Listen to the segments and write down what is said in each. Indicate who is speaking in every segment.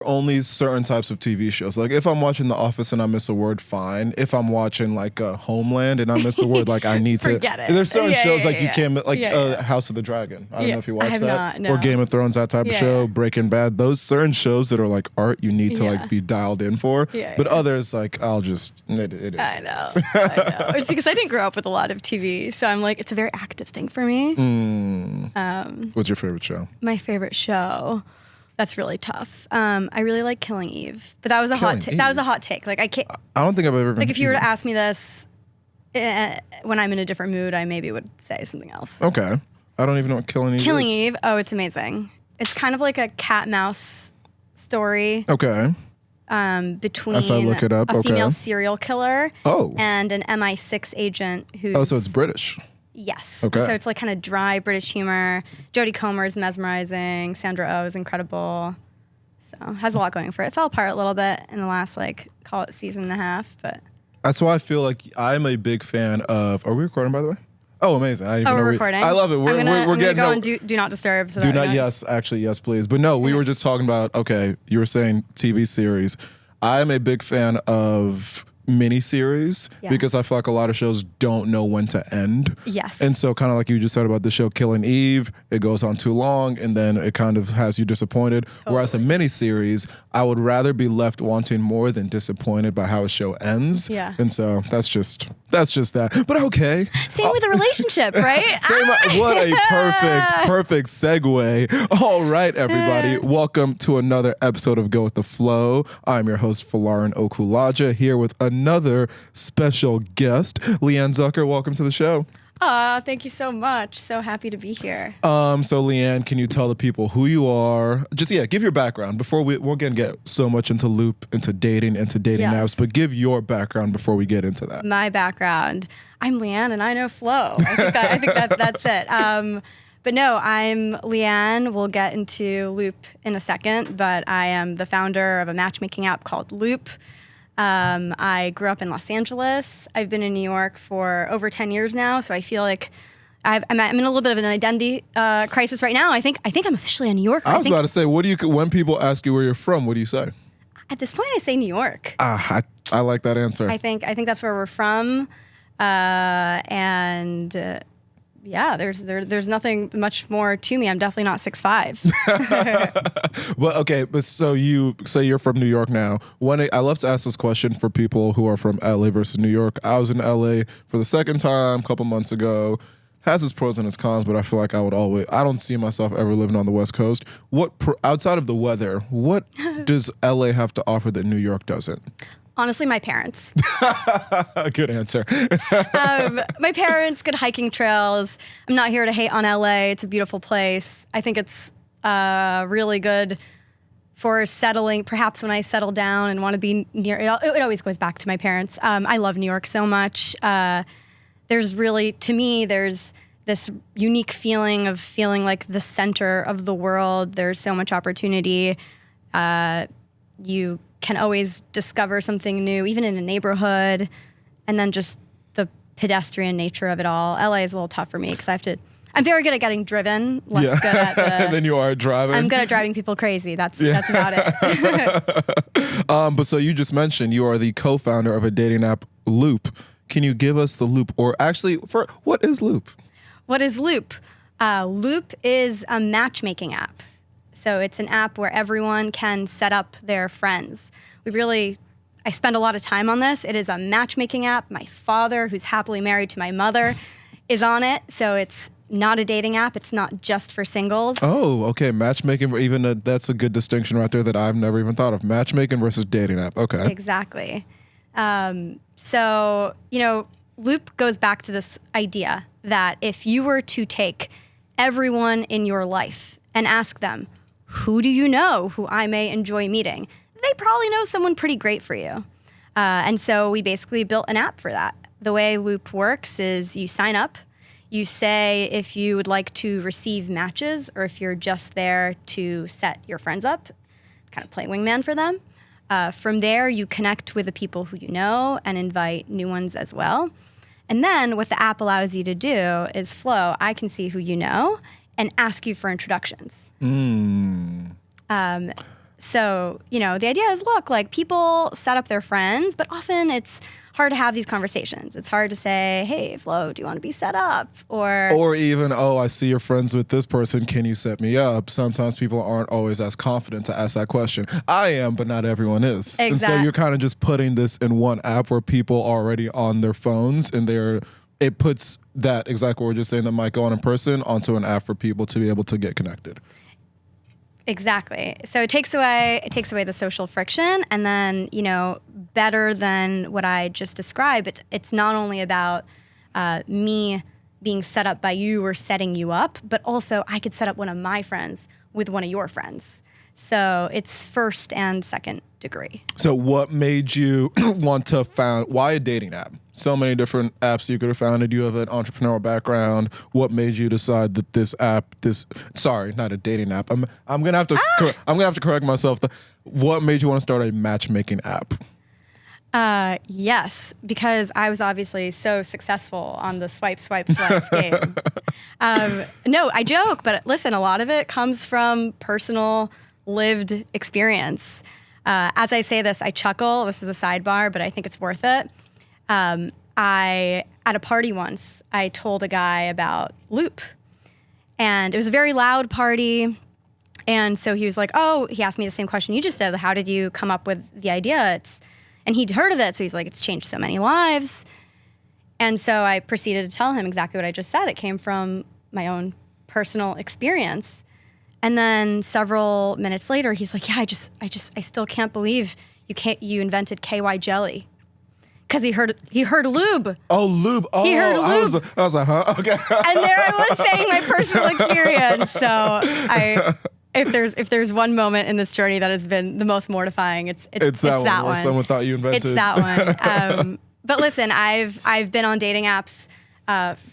Speaker 1: Only certain types of TV shows. Like if I'm watching The Office and I miss a word, fine. If I'm watching like Homeland and I miss a word, like I need to.
Speaker 2: Forget it.
Speaker 1: There's certain shows like you can't, like
Speaker 2: Yeah.
Speaker 1: House of the Dragon. I don't know if you watch
Speaker 2: I have
Speaker 1: that.
Speaker 2: not, no.
Speaker 1: Or Game of Thrones, that type of show. Breaking Bad. Those certain shows that are like art, you need to like be dialed in for. But others, like I'll just. It is.
Speaker 2: I know. It's because I didn't grow up with a lot of TV, so I'm like, it's a very active thing for me.
Speaker 1: What's your favorite show?
Speaker 2: My favorite show. That's really tough. I really like Killing Eve, but that was a hot take. That was a hot take. Like I can't.
Speaker 1: I don't think I've ever.
Speaker 2: Like if you were to ask me this when I'm in a different mood, I maybe would say something else.
Speaker 1: Okay, I don't even know what Killing Eve is.
Speaker 2: Killing Eve. Oh, it's amazing. It's kind of like a cat mouse story.
Speaker 1: Okay.
Speaker 2: Between
Speaker 1: As I look it up,
Speaker 2: a female serial killer and an MI6 agent who's.
Speaker 1: Oh, so it's British.
Speaker 2: Yes.
Speaker 1: Okay.
Speaker 2: So it's like kind of dry British humor. Jodie Comer is mesmerizing. Sandra Oh is incredible. So has a lot going for it. It fell apart a little bit in the last, like, call it season and a half, but.
Speaker 1: That's why I feel like I'm a big fan of. Are we recording, by the way? Oh, amazing! I didn't even know
Speaker 2: we're recording.
Speaker 1: I love it. We're
Speaker 2: I'm
Speaker 1: getting
Speaker 2: go on do not disturb. So
Speaker 1: do not. Yes, actually, yes, please. But no, we were just talking about. Okay, you were saying TV series. I am a big fan of miniseries because I feel like a lot of shows don't know when to end.
Speaker 2: Yes.
Speaker 1: And so kind of like you just said about the show Killing Eve, it goes on too long and then it kind of has you disappointed. Totally. Whereas a miniseries, I would rather be left wanting more than disappointed by how a show ends.
Speaker 2: Yeah.
Speaker 1: And so that's just that. But okay.
Speaker 2: Same with a relationship, right?
Speaker 1: What a perfect segue. All right, everybody. Welcome to another episode of Go With The Flow. I'm your host, Folarin Okulaja, here with another special guest, Lian Zucker. Welcome to the show.
Speaker 2: Thank you so much. So happy to be here.
Speaker 1: So Lian, can you tell the people who you are? Just give your background before we're gonna get so much into dating apps, but give your background before we get into that.
Speaker 2: My background. I'm Lian and I know flow. I think that's it. But no, I'm Lian. We'll get into Loop in a second, but I am the founder of a matchmaking app called Loop. I grew up in Los Angeles. I've been in New York for over 10 years now, so I feel like I'm in a little bit of an identity crisis right now. I think I'm officially a New Yorker.
Speaker 1: I was about to say, when people ask you where you're from, what do you say?
Speaker 2: At this point, I say New York.
Speaker 1: I like that answer.
Speaker 2: I think that's where we're from, yeah, there's nothing much more to me. I'm definitely not 6'5".
Speaker 1: Well, okay, but so you say you're from New York now. I love to ask this question for people who are from LA versus New York. I was in LA for the second time a couple months ago. Has its pros and its cons, but I feel like I don't see myself ever living on the West Coast. Outside of the weather, what does LA have to offer that New York doesn't?
Speaker 2: Honestly, my parents.
Speaker 1: Good answer.
Speaker 2: My parents, good hiking trails. I'm not here to hate on LA. It's a beautiful place. I think it's really good for settling. Perhaps when I settle down and want to be near, it always goes back to my parents. I love New York so much. There's this unique feeling of feeling like the center of the world. There's so much opportunity. You can always discover something new, even in a neighborhood, and then just the pedestrian nature of it all. LA is a little tough for me because I'm very good at getting driven, less good at
Speaker 1: than you are at driving.
Speaker 2: I'm good at driving people crazy. That's about it.
Speaker 1: But so you just mentioned you are the co-founder of a dating app, Loop. Can you give us the Loop, or actually, what is Loop?
Speaker 2: What is Loop? Loop is a matchmaking app. So it's an app where everyone can set up their friends. I spend a lot of time on this. It is a matchmaking app. My father, who's happily married to my mother, is on it. So it's not a dating app. It's not just for singles.
Speaker 1: Oh, okay. Matchmaking, that's a good distinction right there that I've never even thought of. Matchmaking versus dating app. Okay.
Speaker 2: Exactly. So, Loop goes back to this idea that if you were to take everyone in your life and ask them, who do you know who I may enjoy meeting? They probably know someone pretty great for you. And so we basically built an app for that. The way Loop works is you sign up, you say if you would like to receive matches or if you're just there to set your friends up, kind of play wingman for them. From there, you connect with the people who you know and invite new ones as well. And then what the app allows you to do is flow. I can see who you know and ask you for introductions. So, the idea is, look, like people set up their friends, but often it's hard to have these conversations. It's hard to say, hey, Flo, do you want to be set up?
Speaker 1: Or even, oh, I see you're friends with this person. Can you set me up? Sometimes people aren't always as confident to ask that question. I am, but not everyone is. And so you're kind of just putting this in one app where people are already on their phones and it puts that exactly what we're just saying that might go on in person onto an app for people to be able to get connected.
Speaker 2: Exactly. So it takes away the social friction, and then, better than what I just described, it's not only about me being set up by you or setting you up, but also I could set up one of my friends with one of your friends. So it's first and second degree.
Speaker 1: So what made you want to why a dating app? So many different apps you could have founded. You have an entrepreneurial background. What made you decide that sorry, not a dating app. I'm gonna have to correct myself. What made you want to start a matchmaking app?
Speaker 2: Yes, because I was obviously so successful on the swipe game. No, I joke, but listen, a lot of it comes from personal lived experience. As I say this, I chuckle. This is a sidebar, but I think it's worth it. At a party once, I told a guy about Loop, and it was a very loud party. And so he was like, he asked me the same question you just did. How did you come up with the idea? And he'd heard of it. So he's like, it's changed so many lives. And so I proceeded to tell him exactly what I just said. It came from my own personal experience. And then several minutes later, he's like, yeah, I still can't believe you invented KY jelly. Because he heard lube.
Speaker 1: Oh, lube. Oh,
Speaker 2: he heard lube.
Speaker 1: I was like, huh? Okay.
Speaker 2: And there I was saying my personal experience. So if there's one moment in this journey that has been the most mortifying, it's that one.
Speaker 1: Where someone thought you invented.
Speaker 2: It's that one. But listen, I've been on dating apps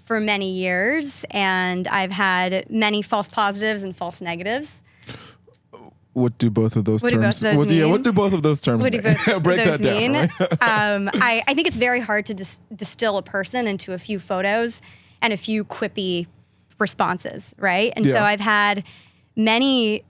Speaker 2: for many years, and I've had many false positives and false negatives.
Speaker 1: What do both of those terms mean? What do both of those terms mean? Break that down.
Speaker 2: I think it's very hard to distill a person into a few photos and a few quippy responses, right? And so I've had many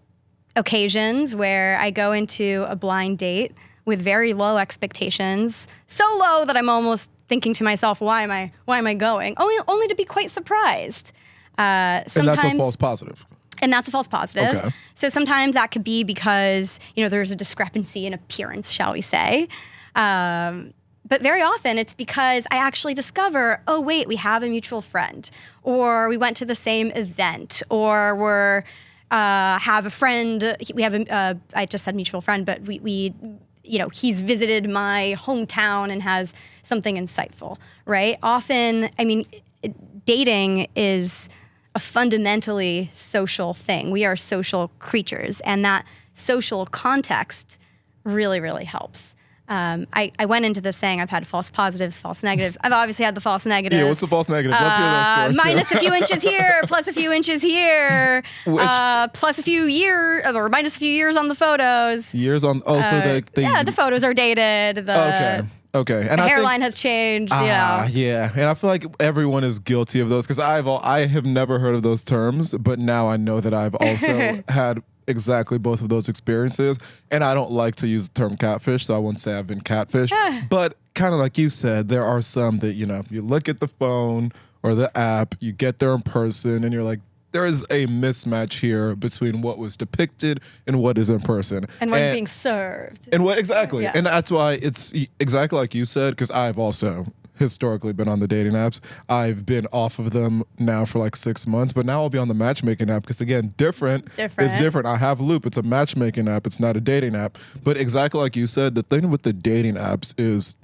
Speaker 2: occasions where I go into a blind date with very low expectations, so low that I'm almost thinking to myself, why am I going? Only to be quite surprised.
Speaker 1: And that's a false positive.
Speaker 2: And that's a false positive.
Speaker 1: Okay.
Speaker 2: So sometimes that could be because, there's a discrepancy in appearance, shall we say. But very often it's because I actually discover, oh, wait, we have a mutual friend, or we went to the same event, or have a friend. I just said mutual friend, but we he's visited my hometown and has something insightful, right? Often, dating is a fundamentally social thing. We are social creatures, and that social context really, really helps. I went into this saying I've had false positives, false negatives. I've obviously had the false negatives.
Speaker 1: Yeah, what's the false negative? Let's hear those stories.
Speaker 2: Minus a few inches here, plus a few inches here, plus a few years, or minus a few years on the photos.
Speaker 1: Years on,
Speaker 2: the photos are dated.
Speaker 1: Okay.
Speaker 2: And the hairline has changed,
Speaker 1: Yeah. And I feel like everyone is guilty of those, because I have never heard of those terms, but now I know that I've also had exactly both of those experiences. And I don't like to use the term catfish, so I won't say I've been catfished. But kind of like you said, there are some that, you look at the phone or the app, you get there in person, and you're like, there is a mismatch here between what was depicted and what is in person.
Speaker 2: And what is being served.
Speaker 1: And what exactly. Yeah. And that's why it's exactly like you said, because I've also historically been on the dating apps. I've been off of them now for like 6 months, but now I'll be on the matchmaking app because, again, different. It's different. I have Loop. It's a matchmaking app. It's not a dating app. But exactly like you said, the thing with the dating apps is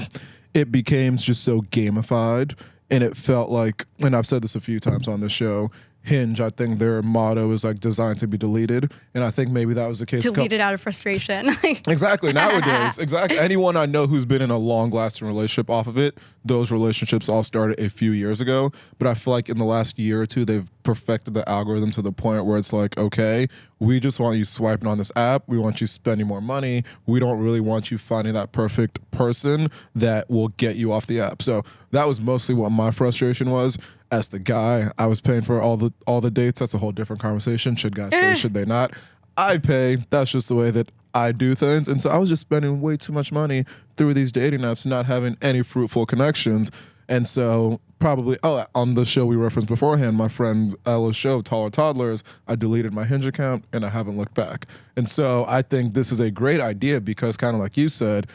Speaker 1: it became just so gamified, and it felt like, and I've said this a few times on the show, Hinge, I think their motto is like designed to be deleted. And I think maybe that was the case.
Speaker 2: Deleted out of frustration.
Speaker 1: Exactly. Nowadays, exactly. Anyone I know who's been in a long-lasting relationship off of it, those relationships all started a few years ago. But I feel like in the last year or two, they've perfected the algorithm to the point where it's like, okay, we just want you swiping on this app. We want you spending more money. We don't really want you finding that perfect person that will get you off the app. So that was mostly what my frustration was. As the guy, I was paying for all the dates. That's a whole different conversation. Should guys pay? Should they not? I pay. That's just the way that I do things. And so I was just spending way too much money through these dating apps, not having any fruitful connections. And so probably, on the show we referenced beforehand, my friend Ella's show, Taller Toddlers, I deleted my Hinge account and I haven't looked back. And so I think this is a great idea because kind of like you said,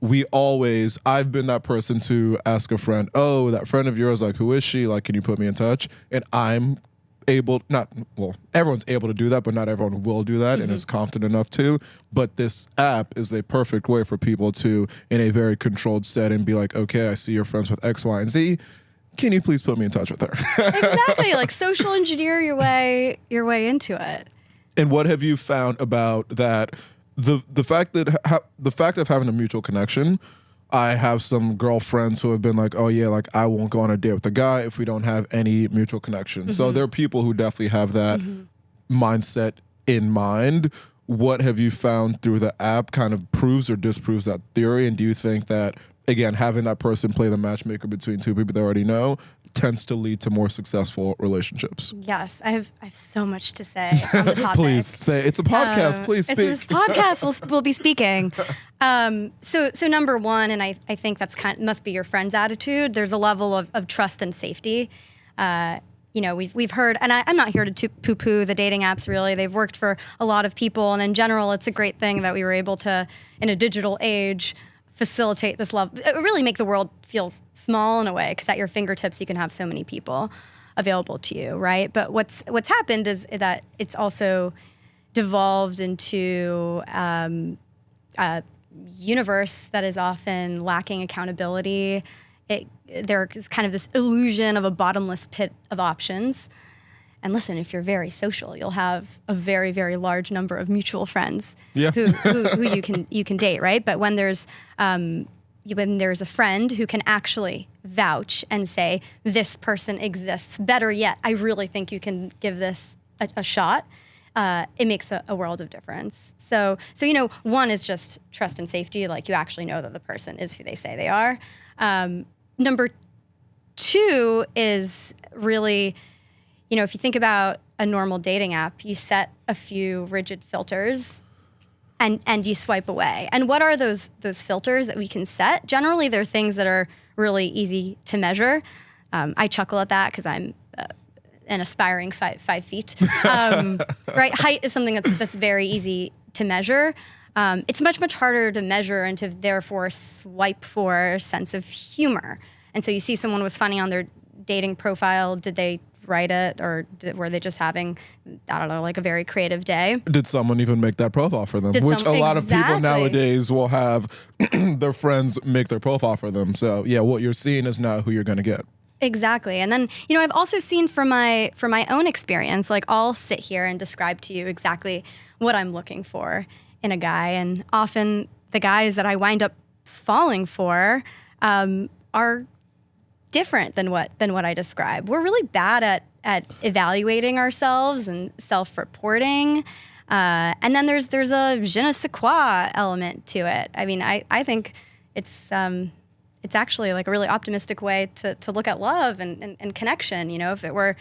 Speaker 1: I've been that person to ask a friend, oh, that friend of yours, like, who is she? Like, can you put me in touch? And everyone's able to do that, but not everyone will do that and is confident enough to. But this app is a perfect way for people to, in a very controlled setting, be like, okay, I see you're friends with X, Y, and Z. Can you please put me in touch with her?
Speaker 2: Exactly, like social engineer your way into it.
Speaker 1: And what have you found about that? The fact of having a mutual connection. I have some girlfriends who have been like, oh yeah, like I won't go on a date with a guy if we don't have any mutual connection. So there are people who definitely have that mindset in mind. What have you found through the app kind of proves or disproves that theory? And do you think that, again, having that person play the matchmaker between two people they already know tends to lead to more successful relationships?
Speaker 2: Yes, I have so much to say on the topic.
Speaker 1: Please say. It's a podcast. Please speak.
Speaker 2: It's this podcast. We'll be speaking. So number one, and I think that's must be your friend's attitude. There's a level of trust and safety. We've heard, and I'm not here to poo-poo the dating apps. Really, they've worked for a lot of people, and in general, it's a great thing that we were able to, in a digital age, facilitate this love. It really make the world feel small in a way, because at your fingertips you can have so many people available to you, right? But what's happened is that it's also devolved into a universe that is often lacking accountability. There is kind of this illusion of a bottomless pit of options. And listen, if you're very social, you'll have a very, very large number of mutual friends who you can date, right? But when there's a friend who can actually vouch and say, this person exists, better yet, I really think you can give this a shot, it makes a world of difference. So one is just trust and safety, like you actually know that the person is who they say they are. Number two is really, if you think about a normal dating app, you set a few rigid filters and you swipe away. And what are those filters that we can set? Generally, they're things that are really easy to measure. I chuckle at that because I'm an aspiring 5 feet. Right? Height is something that's very easy to measure. It's much, much harder to measure and to therefore swipe for a sense of humor. And so you see someone was funny on their dating profile. Did they write it, or were they just having, I don't know, like a very creative day? Did
Speaker 1: someone even make that profile for them? Which a lot of people nowadays will have their friends make their profile for them. So yeah, what you're seeing is not who you're going to get.
Speaker 2: Exactly. And then, I've also seen from my own experience, like I'll sit here and describe to you exactly what I'm looking for in a guy. And often the guys that I wind up falling for are different than what I describe. We're really bad at evaluating ourselves and self-reporting. And then there's a je ne sais quoi element to it. I mean, I think it's actually like a really optimistic way to look at love and connection. If it were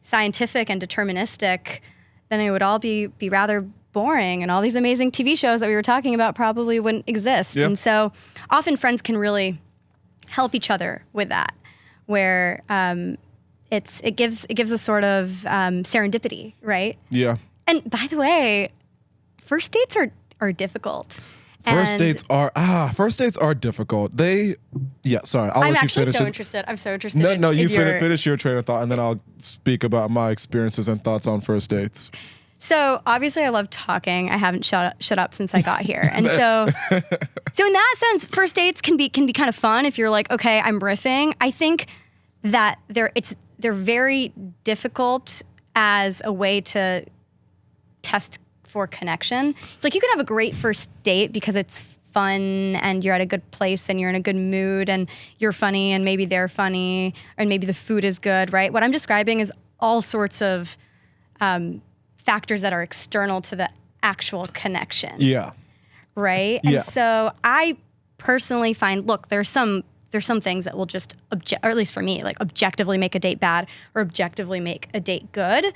Speaker 2: scientific and deterministic, then it would all be rather boring, and all these amazing TV shows that we were talking about probably wouldn't exist. Yep. And so often friends can really help each other with that, where it gives a sort of serendipity, right?
Speaker 1: Yeah.
Speaker 2: And by the way, first dates are difficult.
Speaker 1: First dates are difficult. Sorry.
Speaker 2: I'm actually so interested. I'm so interested.
Speaker 1: No, you finish your train of thought, and then I'll speak about my experiences and thoughts on first dates.
Speaker 2: So obviously I love talking. I haven't shut up since I got here. And so in that sense, first dates can be kind of fun if you're like, okay, I'm riffing. I think that they're very difficult as a way to test for connection. It's like you can have a great first date because it's fun and you're at a good place and you're in a good mood and you're funny and maybe they're funny and maybe the food is good, right? What I'm describing is all sorts of factors that are external to the actual connection.
Speaker 1: Yeah.
Speaker 2: Right?
Speaker 1: Yeah.
Speaker 2: And so I personally find, look, there's some things that will just, or at least for me, like objectively make a date bad or objectively make a date good.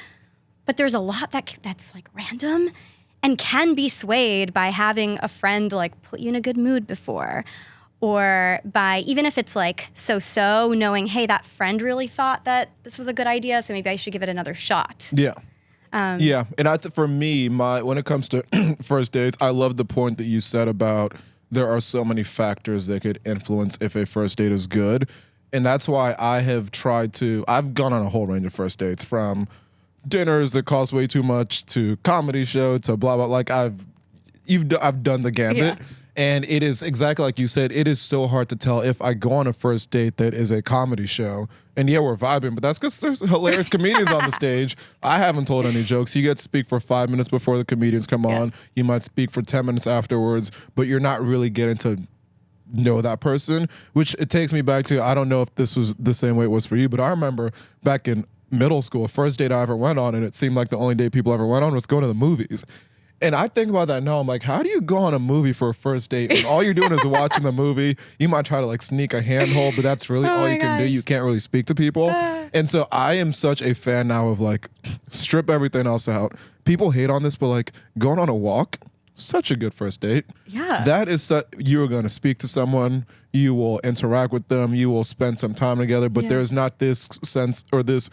Speaker 2: But there's a lot that's like random and can be swayed by having a friend like put you in a good mood before, or by, even if it's like so, knowing, hey, that friend really thought that this was a good idea, so maybe I should give it another shot.
Speaker 1: Yeah. Yeah, and for me, when it comes to first dates, I love the point that you said about there are so many factors that could influence if a first date is good, and that's why I've gone on a whole range of first dates, from dinners that cost way too much to comedy show to blah blah. Like I've done the gambit. Yeah. And it is exactly like you said, it is so hard to tell if I go on a first date that is a comedy show, and yeah, we're vibing, but that's because there's hilarious comedians on the stage. I haven't told any jokes. You get to speak for 5 minutes before the comedians come on. You might speak for 10 minutes afterwards, but you're not really getting to know that person, which it takes me back to, I don't know if this was the same way it was for you, but I remember back in middle school, first date I ever went on, and it seemed like the only date people ever went on was going to the movies. And I think about that now. I'm like, how do you go on a movie for a first date when all you're doing is watching the movie? You might try to like sneak a handhold, but that's really all you can do. You can't really speak to people. And so I am such a fan now of like, strip everything else out. People hate on this, but like going on a walk, such a good first date.
Speaker 2: Yeah.
Speaker 1: That is, you're going to speak to someone, you will interact with them, you will spend some time together, but there's not this sense or these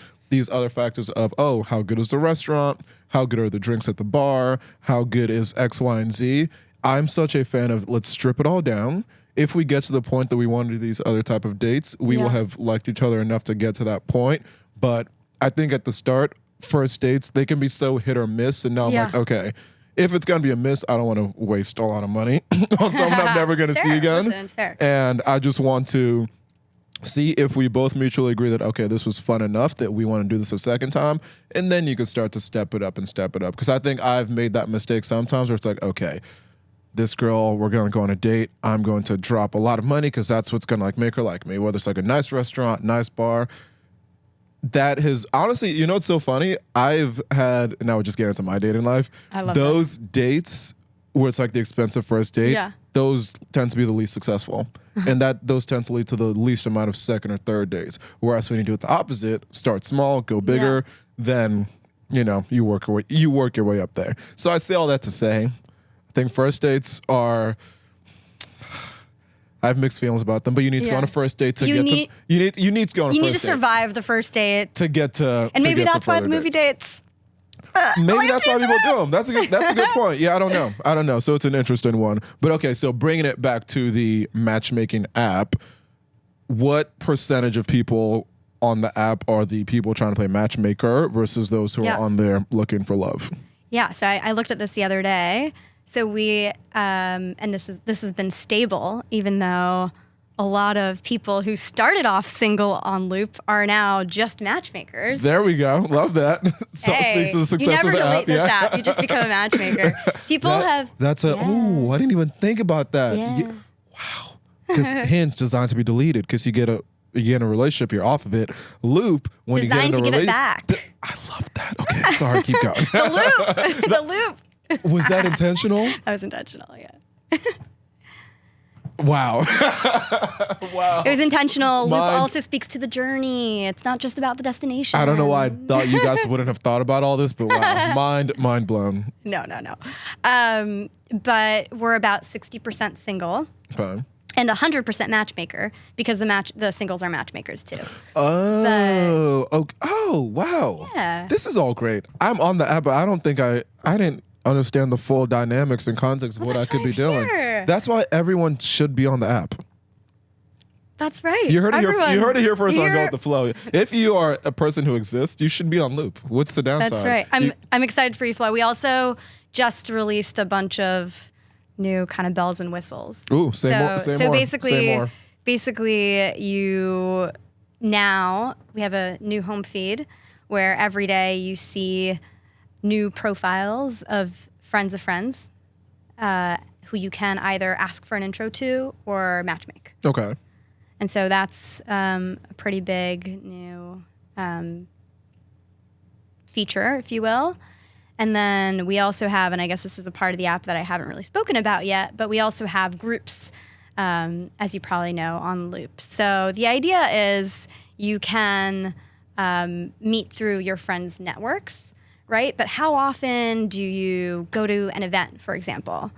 Speaker 1: other factors of, oh, how good is the restaurant? How good are the drinks at the bar? How good is X, Y, and Z? I'm such a fan of, let's strip it all down. If we get to the point that we want to do these other type of dates, we will have liked each other enough to get to that point. But I think at the start, first dates, they can be so hit or miss. And now I'm like, okay, if it's going to be a miss, I don't want to waste a lot of money on someone I'm never going to see again.
Speaker 2: Listen, it's fair.
Speaker 1: And I just want to see if we both mutually agree that, okay, this was fun enough that we want to do this a second time. And then you can start to step it up. Because I think I've made that mistake sometimes where it's like, okay, this girl, we're going to go on a date. I'm going to drop a lot of money because that's what's going to like make her like me, whether it's like a nice restaurant, nice bar. That has, honestly, you know what's so funny? I've had, and now we're just getting into my dating life.
Speaker 2: I love
Speaker 1: those dates where it's like the expensive first date.
Speaker 2: Yeah.
Speaker 1: Those tend to be the least successful. And those tend to lead to the least amount of second or third dates. Whereas when you do it the opposite, start small, go bigger, then, you work your way up there. So I say all that to say, I think first dates are, I have mixed feelings about them, but you need to go on a first date to you need to go on a first date.
Speaker 2: You need to survive the first date.
Speaker 1: To get to,
Speaker 2: and maybe that's why the movie dates.
Speaker 1: Maybe that's why people do them. That's a good point. Yeah, I don't know. So it's an interesting one. But okay, so bringing it back to the matchmaking app, what percentage of people on the app are the people trying to play matchmaker versus those who are on there looking for love? Yeah,
Speaker 2: so I looked at this the other day. So we, and this has been stable, even though a lot of people who started off single on Loop are now just matchmakers.
Speaker 1: There we go. Love that. So speaks to the success of the app.
Speaker 2: You never delete this app. You just become a matchmaker. People I
Speaker 1: didn't even think about that.
Speaker 2: Yeah.
Speaker 1: Wow. Because Hinge designed to be deleted because you get in a relationship, you're off of it. Loop, when
Speaker 2: designed
Speaker 1: you get in a
Speaker 2: relationship. Designed to give it back.
Speaker 1: I love that. Okay, sorry, keep going.
Speaker 2: The Loop.
Speaker 1: Was that intentional?
Speaker 2: That was intentional, yeah.
Speaker 1: Wow. Wow.
Speaker 2: It was intentional. Loop also speaks to the journey. It's not just about the destination.
Speaker 1: I don't know why I thought you guys wouldn't have thought about all this, but wow. Mind blown.
Speaker 2: No. But we're about 60% single.
Speaker 1: Okay.
Speaker 2: And 100% matchmaker because the singles are matchmakers too.
Speaker 1: Oh, wow.
Speaker 2: Yeah.
Speaker 1: This is all great. I'm on the app, but I don't think I didn't understand the full dynamics and context of what I could be doing. That's why everyone should be on the app.
Speaker 2: That's right.
Speaker 1: You heard it here first on Go With The Flow. If you are a person who exists, you should be on Loop. What's the downside?
Speaker 2: That's right. I'm excited for you, Flo. We also just released a bunch of new kind of bells and whistles.
Speaker 1: Ooh, say more.
Speaker 2: Basically, we have a new home feed where every day you see new profiles of friends who you can either ask for an intro to or matchmake.
Speaker 1: Okay.
Speaker 2: And so that's a pretty big new feature, if you will. And then we also have, and I guess this is a part of the app that I haven't really spoken about yet, but we also have groups, as you probably know, on Loop. So the idea is you can meet through your friends' networks, right? But how often do you go to an event, for example,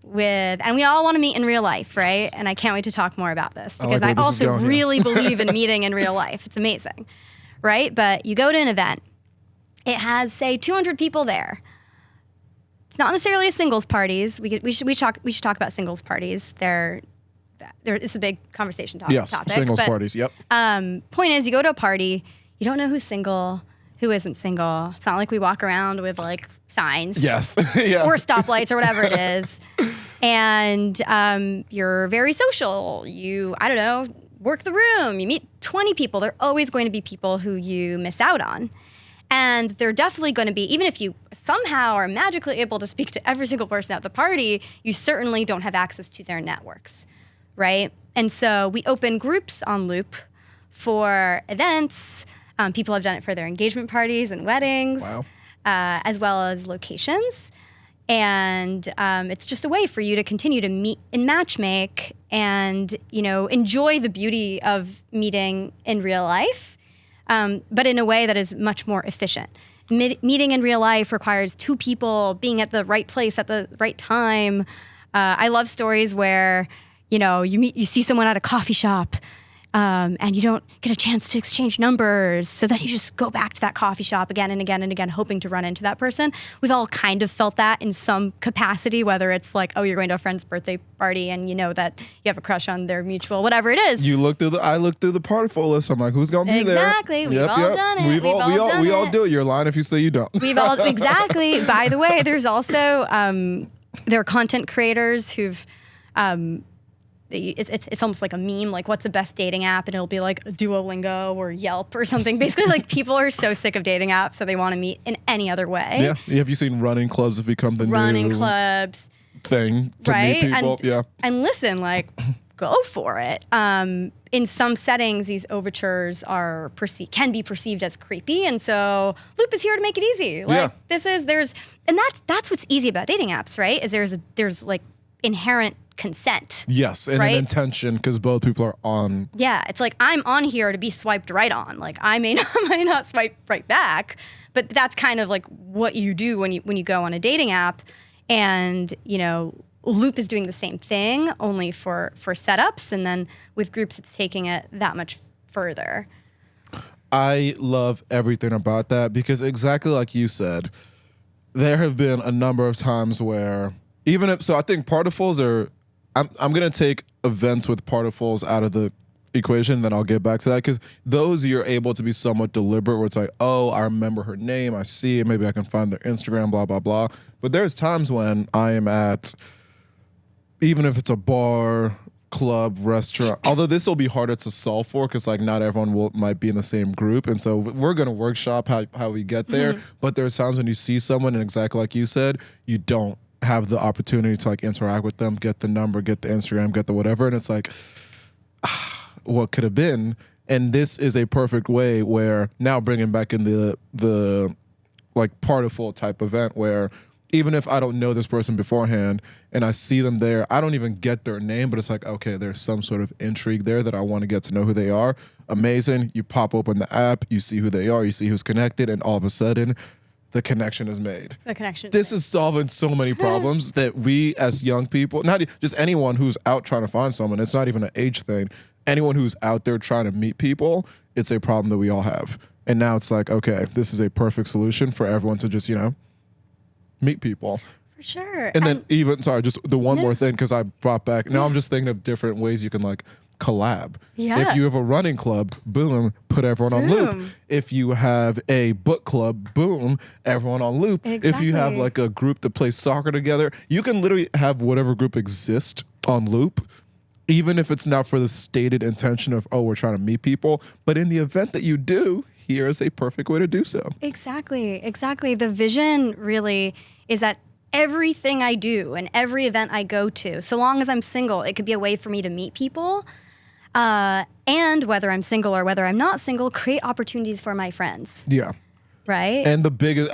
Speaker 2: and we all want to meet in real life, right? And I can't wait to talk more about this because I also really believe in meeting in real life. It's amazing, right? But you go to an event, it has, say, 200 people there. It's not necessarily a singles parties. We should talk about singles parties. It's a big conversation topic.
Speaker 1: Yes, singles parties. Yep.
Speaker 2: Point is, you go to a party, you don't know who's single, who isn't single. It's not like we walk around with like signs.
Speaker 1: Yes. Yeah.
Speaker 2: Or stoplights or whatever it is. And you're very social. You, I don't know, work the room. You meet 20 people. There are always going to be people who you miss out on. And they're definitely going to be, even if you somehow are magically able to speak to every single person at the party, you certainly don't have access to their networks, right? And so we open groups on Loop for events. People have done it for their engagement parties and weddings,
Speaker 1: wow.
Speaker 2: As well as locations. And it's just a way for you to continue to meet and matchmake and, enjoy the beauty of meeting in real life. But in a way that is much more efficient. Meeting in real life requires two people being at the right place at the right time. I love stories where, you see someone at a coffee shop and you don't get a chance to exchange numbers, so then you just go back to that coffee shop again and again and again, hoping to run into that person. We've all kind of felt that in some capacity, whether it's like, oh, you're going to a friend's birthday party and you know that you have a crush on their mutual, whatever it is.
Speaker 1: I look through the party list. I'm like, who's going to be there?
Speaker 2: Exactly. We've all done it.
Speaker 1: We all do it. You're lying if you say you don't.
Speaker 2: Exactly. By the way, there's also, there are content creators who've, it's almost like a meme, like what's the best dating app? And it'll be like Duolingo or Yelp or something. Basically, like people are so sick of dating apps, so they want to meet in any other way.
Speaker 1: Yeah. Have you seen running clubs have become the
Speaker 2: running
Speaker 1: new
Speaker 2: clubs
Speaker 1: thing to
Speaker 2: right?
Speaker 1: meet people?
Speaker 2: And listen, like, go for it. In some settings, these overtures can be perceived as creepy, and so Loop is here to make it easy. Like that's what's easy about dating apps, right? Is there's like inherent consent.
Speaker 1: Yes, and
Speaker 2: right?
Speaker 1: an intention because both people are on.
Speaker 2: Yeah, it's like I'm on here to be swiped right on. Like I may not swipe right back, but that's kind of like what you do when you go on a dating app, and Loop is doing the same thing, only for setups, and then with groups, it's taking it that much further.
Speaker 1: I love everything about that because exactly like you said, there have been a number of times where I think particles are. I'm gonna take events with particles out of the equation, then I'll get back to that because those you're able to be somewhat deliberate where it's like, oh, I remember her name, I see it, maybe I can find their Instagram, blah, blah, blah. But there's times when I am at, even if it's a bar, club, restaurant, although this will be harder to solve for because like not everyone might be in the same group. And so we're gonna workshop how we get there. Mm-hmm. But there's times when you see someone and exactly like you said, you don't have the opportunity to like interact with them, get the number, get the Instagram, get the whatever. And it's like, what could have been? And this is a perfect way where now bringing back in the like partiful type event where even if I don't know this person beforehand and I see them there, I don't even get their name, but it's like, okay, there's some sort of intrigue there that I want to get to know who they are. Amazing. You pop open the app, you see who they are, you see who's connected, and all of a sudden, the connection is made. This is solving so many problems that we as young people, not just anyone who's out trying to find someone, it's not even an age thing. Anyone who's out there trying to meet people, it's a problem that we all have. And now it's like, okay, this is a perfect solution for everyone to just, meet people.
Speaker 2: For sure.
Speaker 1: And then just the one more thing, because I brought back, now I'm just thinking of different ways you can like collab.
Speaker 2: Yeah.
Speaker 1: If you have a running club, boom, put everyone on Loop. If you have a book club, boom, everyone on Loop.
Speaker 2: Exactly.
Speaker 1: If you have like a group that plays soccer together, you can literally have whatever group exists on Loop, even if it's not for the stated intention of, oh, we're trying to meet people. But in the event that you do, here is a perfect way to do so.
Speaker 2: Exactly. The vision really is that everything I do and every event I go to, so long as I'm single, it could be a way for me to meet people. And whether I'm single or whether I'm not single, create opportunities for my friends.
Speaker 1: Yeah.
Speaker 2: Right?
Speaker 1: And the biggest,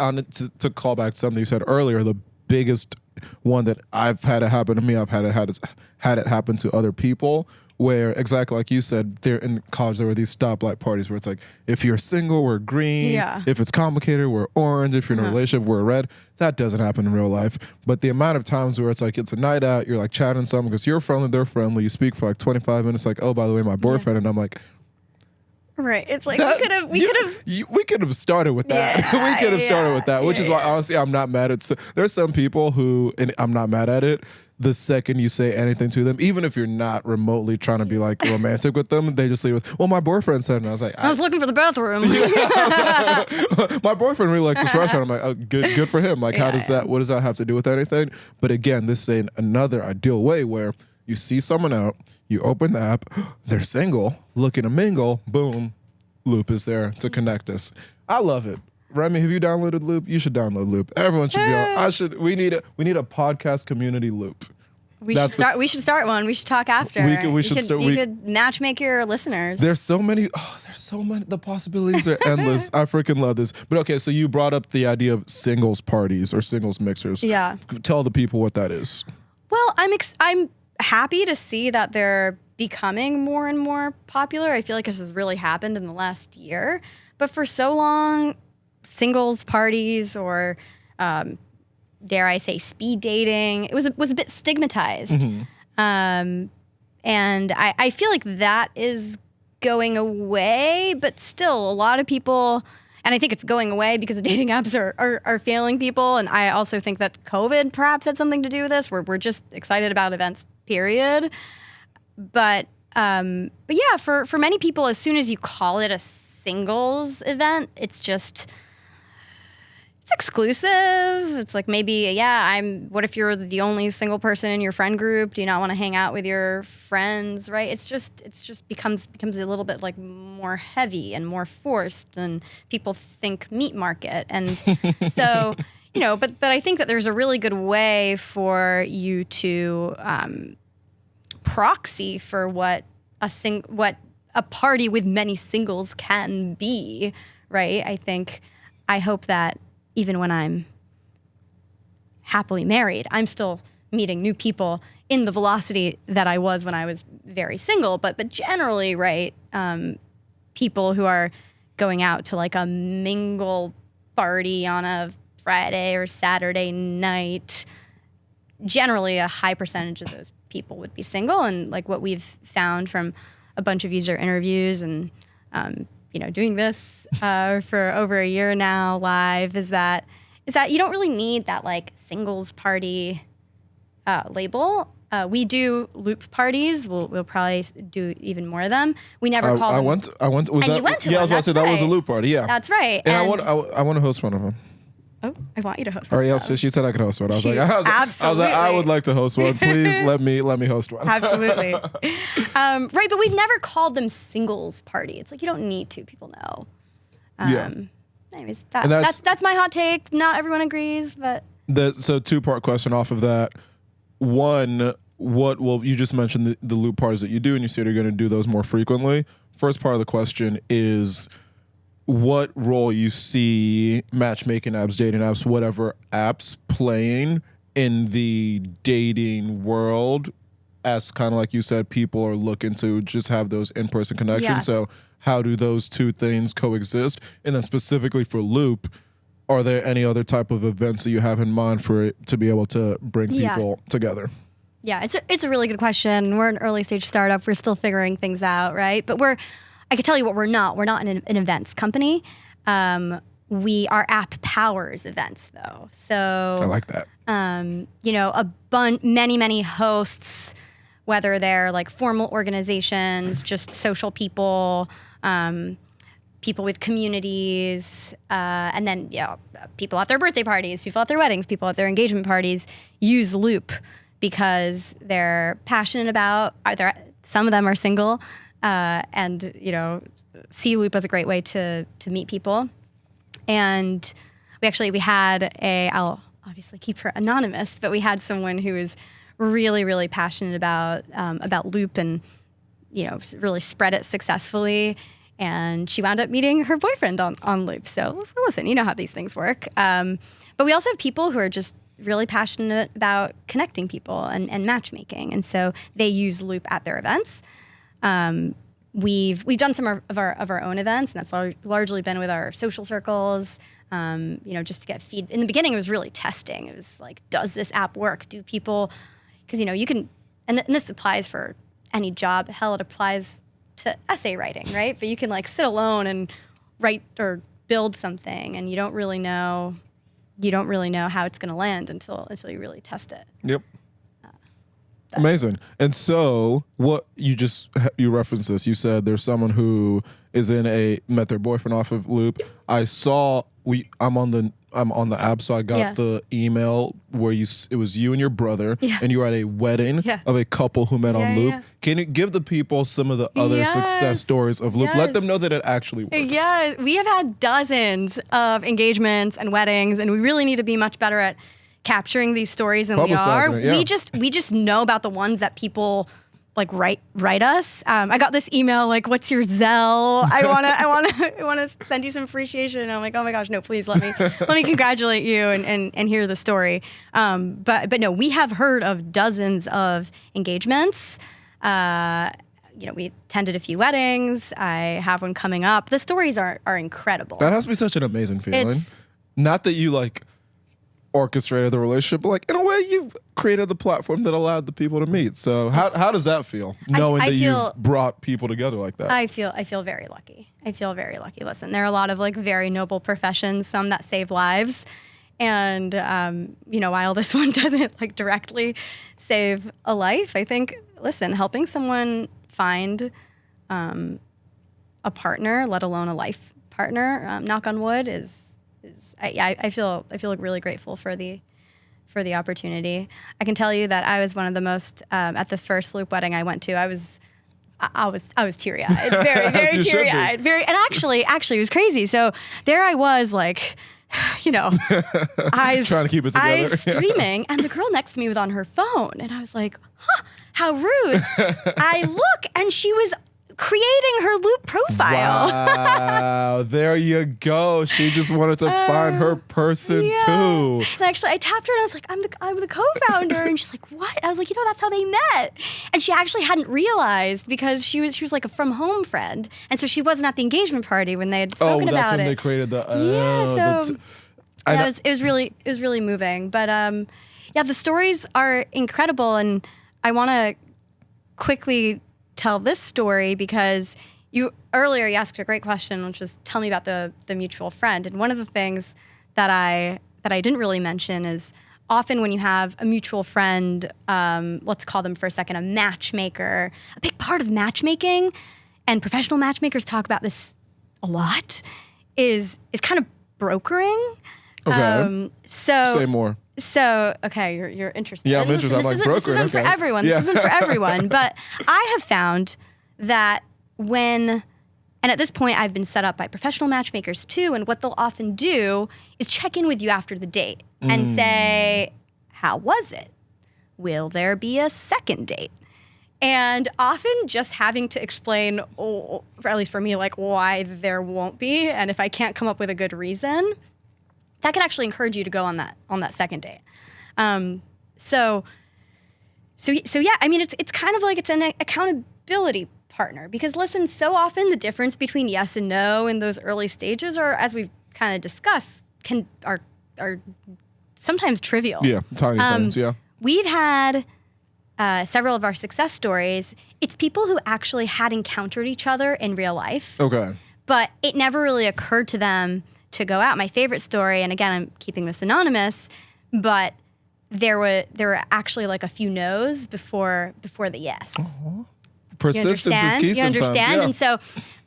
Speaker 1: to call back to something you said earlier, the biggest one that I've had it happen to me. I've had it happen to other people. Where exactly like you said, there in college there were these stoplight parties where it's like, if you're single, we're green.
Speaker 2: Yeah.
Speaker 1: If it's complicated, we're orange. If you're in a relationship, we're red. That doesn't happen in real life. But the amount of times where it's like it's a night out, you're like chatting someone because you're friendly, they're friendly. You speak for like 25 minutes, like, oh, by the way, my boyfriend, and I'm like.
Speaker 2: Right. It's like
Speaker 1: That- we could have started with that.
Speaker 2: Yeah,
Speaker 1: we could have started with that, which is why
Speaker 2: yeah.
Speaker 1: honestly I'm not mad at. There's some people who, and I'm not mad at it. The second you say anything to them, even if you're not remotely trying to be like romantic with them, they just leave with, well, my boyfriend said, and I was like,
Speaker 2: I was looking for the bathroom.
Speaker 1: my boyfriend really likes this restaurant. I'm like, oh, good for him. Like, how does that? What does that have to do with anything? But again, this is another ideal way where you see someone out, you open the app, they're single, looking to mingle, boom, Loop is there to connect us. I love it. Remy, have you downloaded Loop? You should download Loop. Everyone should be on. We need a podcast community Loop.
Speaker 2: We should start one. We should talk after. You could matchmake your listeners.
Speaker 1: There's so many. The possibilities are endless. I freaking love this. But okay, so you brought up the idea of singles parties or singles mixers.
Speaker 2: Yeah.
Speaker 1: Tell the people what that is.
Speaker 2: Well, I'm happy to see that they're becoming more and more popular. I feel like this has really happened in the last year. But for so long, singles parties or dare I say speed dating, it was a bit stigmatized. And I feel like that is going away, but still a lot of people, and I think it's going away because the dating apps are failing people. And I also think that COVID perhaps had something to do with this, where we're just excited about events, period. But yeah, for many people, as soon as you call it a singles event, it's exclusive. It's like maybe, what if you're the only single person in your friend group? Do you not want to hang out with your friends, right? It's just becomes a little bit like more heavy and more forced, and people think meat market. And so, but I think that there's a really good way for you to proxy for what a party with many singles can be, right? I hope that even when I'm happily married, I'm still meeting new people in the velocity that I was when I was very single. But generally, right, people who are going out to like a mingle party on a Friday or Saturday night, generally a high percentage of those people would be single. And like what we've found from a bunch of user interviews and doing this for over a year now live is that you don't really need that like singles party label. We do loop parties. We'll probably do even more of them. We never call them.
Speaker 1: I went.
Speaker 2: You went to
Speaker 1: yeah, I
Speaker 2: one.
Speaker 1: was about to say that was a loop party. Yeah,
Speaker 2: that's right.
Speaker 1: And I want to host one of them.
Speaker 2: Oh, I want you to host
Speaker 1: Or
Speaker 2: one.
Speaker 1: else she said I could host one. I was like,
Speaker 2: Absolutely.
Speaker 1: I would like to host one. Please let me host one.
Speaker 2: Absolutely. Right, but we've never called them singles party. It's like you don't need to. People know.
Speaker 1: Yeah.
Speaker 2: Anyways,
Speaker 1: And
Speaker 2: that's my hot take. Not everyone agrees, but
Speaker 1: So two-part question off of that. One, you just mentioned the loop parties that you do, and you said you're going to do those more frequently. First part of the question is what role you see matchmaking apps, dating apps, whatever apps playing in the dating world, as kind of like you said, people are looking to just have those in-person connections.
Speaker 2: Yeah.
Speaker 1: So how do those two things coexist? And then specifically for Loop, are there any other type of events that you have in mind for it to be able to bring people together?
Speaker 2: Yeah, it's a really good question. We're an early stage startup. We're still figuring things out, right? But I can tell you what we're not. We're not an events company. Our app powers events, though. So
Speaker 1: I like that.
Speaker 2: Many hosts, whether they're like formal organizations, just social people, people with communities, and then people at their birthday parties, people at their weddings, people at their engagement parties use Loop because they're passionate about. Some of them are single, and see Loop as a great way to meet people. And we had I'll obviously keep her anonymous, but we had someone who was really, really passionate about Loop and really spread it successfully. And she wound up meeting her boyfriend on Loop. So listen, you know how these things work. But we also have people who are just really passionate about connecting people and matchmaking. And so they use Loop at their events. We've done some of our own events, and that's largely been with our social circles. Just to get feed. In the beginning, it was really testing. It was like, does this app work? Do people? Because you can, and this applies for any job. Hell, it applies to essay writing, right? But you can like sit alone and write or build something, and you don't really know how it's going to land until you really test it.
Speaker 1: Yep. Amazing. And so what you referenced this, you said there's someone who is met their boyfriend off of Loop. I saw I'm on the app, so I got the email where it was you and your brother, and you were at a wedding of a couple who met on Loop. Can you give the people some of the other success stories of Loop? Let them know that it actually works.
Speaker 2: Yeah, we have had dozens of engagements and weddings, and we really need to be much better at capturing these stories than we are. We just know about the ones that people like write us. I got this email like, "What's your Zelle? I wanna send you some appreciation." And I'm like, "Oh my gosh, no! Please let me congratulate you and hear the story." But no, we have heard of dozens of engagements. We attended a few weddings. I have one coming up. The stories are incredible.
Speaker 1: That has to be such an amazing feeling. Not that you like orchestrated the relationship, but like in a way you created the platform that allowed the people to meet. So how does that feel, knowing that you've brought people together like that?
Speaker 2: I feel very lucky. Listen, there are a lot of like very noble professions, some that save lives, and while this one doesn't like directly save a life, I think helping someone find a partner, let alone a life partner, knock on wood, I feel like really grateful for the opportunity. I can tell you that I was one of the most at the first Loop wedding I went to. I was teary eyed, very teary eyed, and actually it was crazy. So there I was like, eyes
Speaker 1: trying to keep it together,
Speaker 2: eyes streaming, and the girl next to me was on her phone, and I was like, how rude. I look, and she was creating her Loop profile.
Speaker 1: Wow, there you go. She just wanted to find her person too.
Speaker 2: And actually, I tapped her and I was like, I'm the co-founder. And she's like, what? I was like, that's how they met. And she actually hadn't realized because she was like a from home friend. And so she wasn't at the engagement party when they had spoken about it.
Speaker 1: Oh, that's when they created the...
Speaker 2: it was really moving. But the stories are incredible. And I want to quickly tell this story because earlier you asked a great question, which was tell me about the mutual friend. And one of the things that I didn't really mention is often when you have a mutual friend, let's call them for a second a matchmaker, a big part of matchmaking, and professional matchmakers talk about this a lot, is kind of brokering.
Speaker 1: Okay. Say more.
Speaker 2: So, okay, you're interested.
Speaker 1: Yeah, I'm interested.
Speaker 2: This isn't for everyone. This isn't for everyone. But I have found that and at this point I've been set up by professional matchmakers too, and what they'll often do is check in with you after the date and say, how was it? Will there be a second date? And often just having to explain, or at least for me, like why there won't be, and if I can't come up with a good reason, that can actually encourage you to go on that second date. So yeah, I mean, it's kind of like it's an accountability partner, because listen, so often the difference between yes and no in those early stages are, as we've kind of discussed, are sometimes trivial.
Speaker 1: Yeah, tiny things. Yeah,
Speaker 2: we've had several of our success stories. It's people who actually had encountered each other in real life.
Speaker 1: Okay,
Speaker 2: but it never really occurred to them to go out. My favorite story, and again, I'm keeping this anonymous, but there were actually like a few no's before the yes.
Speaker 1: Uh-huh. Persistence is key sometimes.
Speaker 2: You understand?
Speaker 1: Yeah.
Speaker 2: And so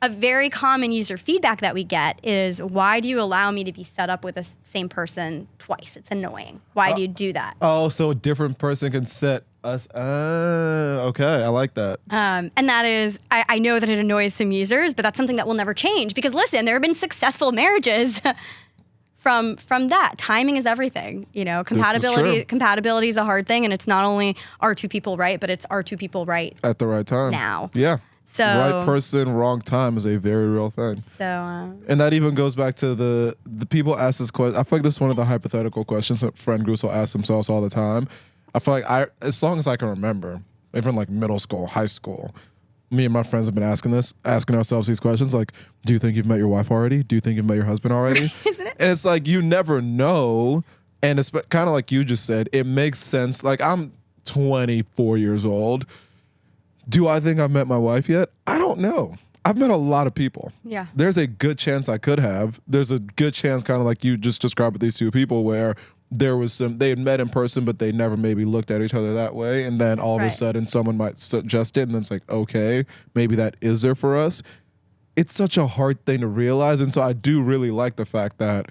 Speaker 2: a very common user feedback that we get is, why do you allow me to be set up with the same person twice? It's annoying. Why do you do that?
Speaker 1: Oh, so a different person can set us. Okay, I like that.
Speaker 2: And that is, I know that it annoys some users, but that's something that will never change, because listen, there have been successful marriages from that. Timing is everything. Compatibility is a hard thing, and it's not only are two people right, but it's are two people right
Speaker 1: at the right time
Speaker 2: now.
Speaker 1: Yeah.
Speaker 2: So
Speaker 1: right person, wrong time is a very real thing.
Speaker 2: So
Speaker 1: and that even goes back to the people ask this question. I feel like this is one of the hypothetical questions that friend groups will ask themselves all the time. I feel like as long as I can remember, even like middle school, high school, me and my friends have been asking ourselves these questions. Like, do you think you've met your wife already? Do you think you've met your husband already?
Speaker 2: Isn't it?
Speaker 1: And it's like, you never know. And it's kind of like you just said, it makes sense. Like, I'm 24 years old. Do I think I've met my wife yet? I don't know. I've met a lot of people.
Speaker 2: Yeah.
Speaker 1: There's a good chance I could have. There's a good chance, kind of like you just described with these two people, where there was they had met in person, but they never maybe looked at each other that way. And then all of a sudden someone might suggest it, and then it's like, okay, maybe that is there for us. It's such a hard thing to realize. And so I do really like the fact that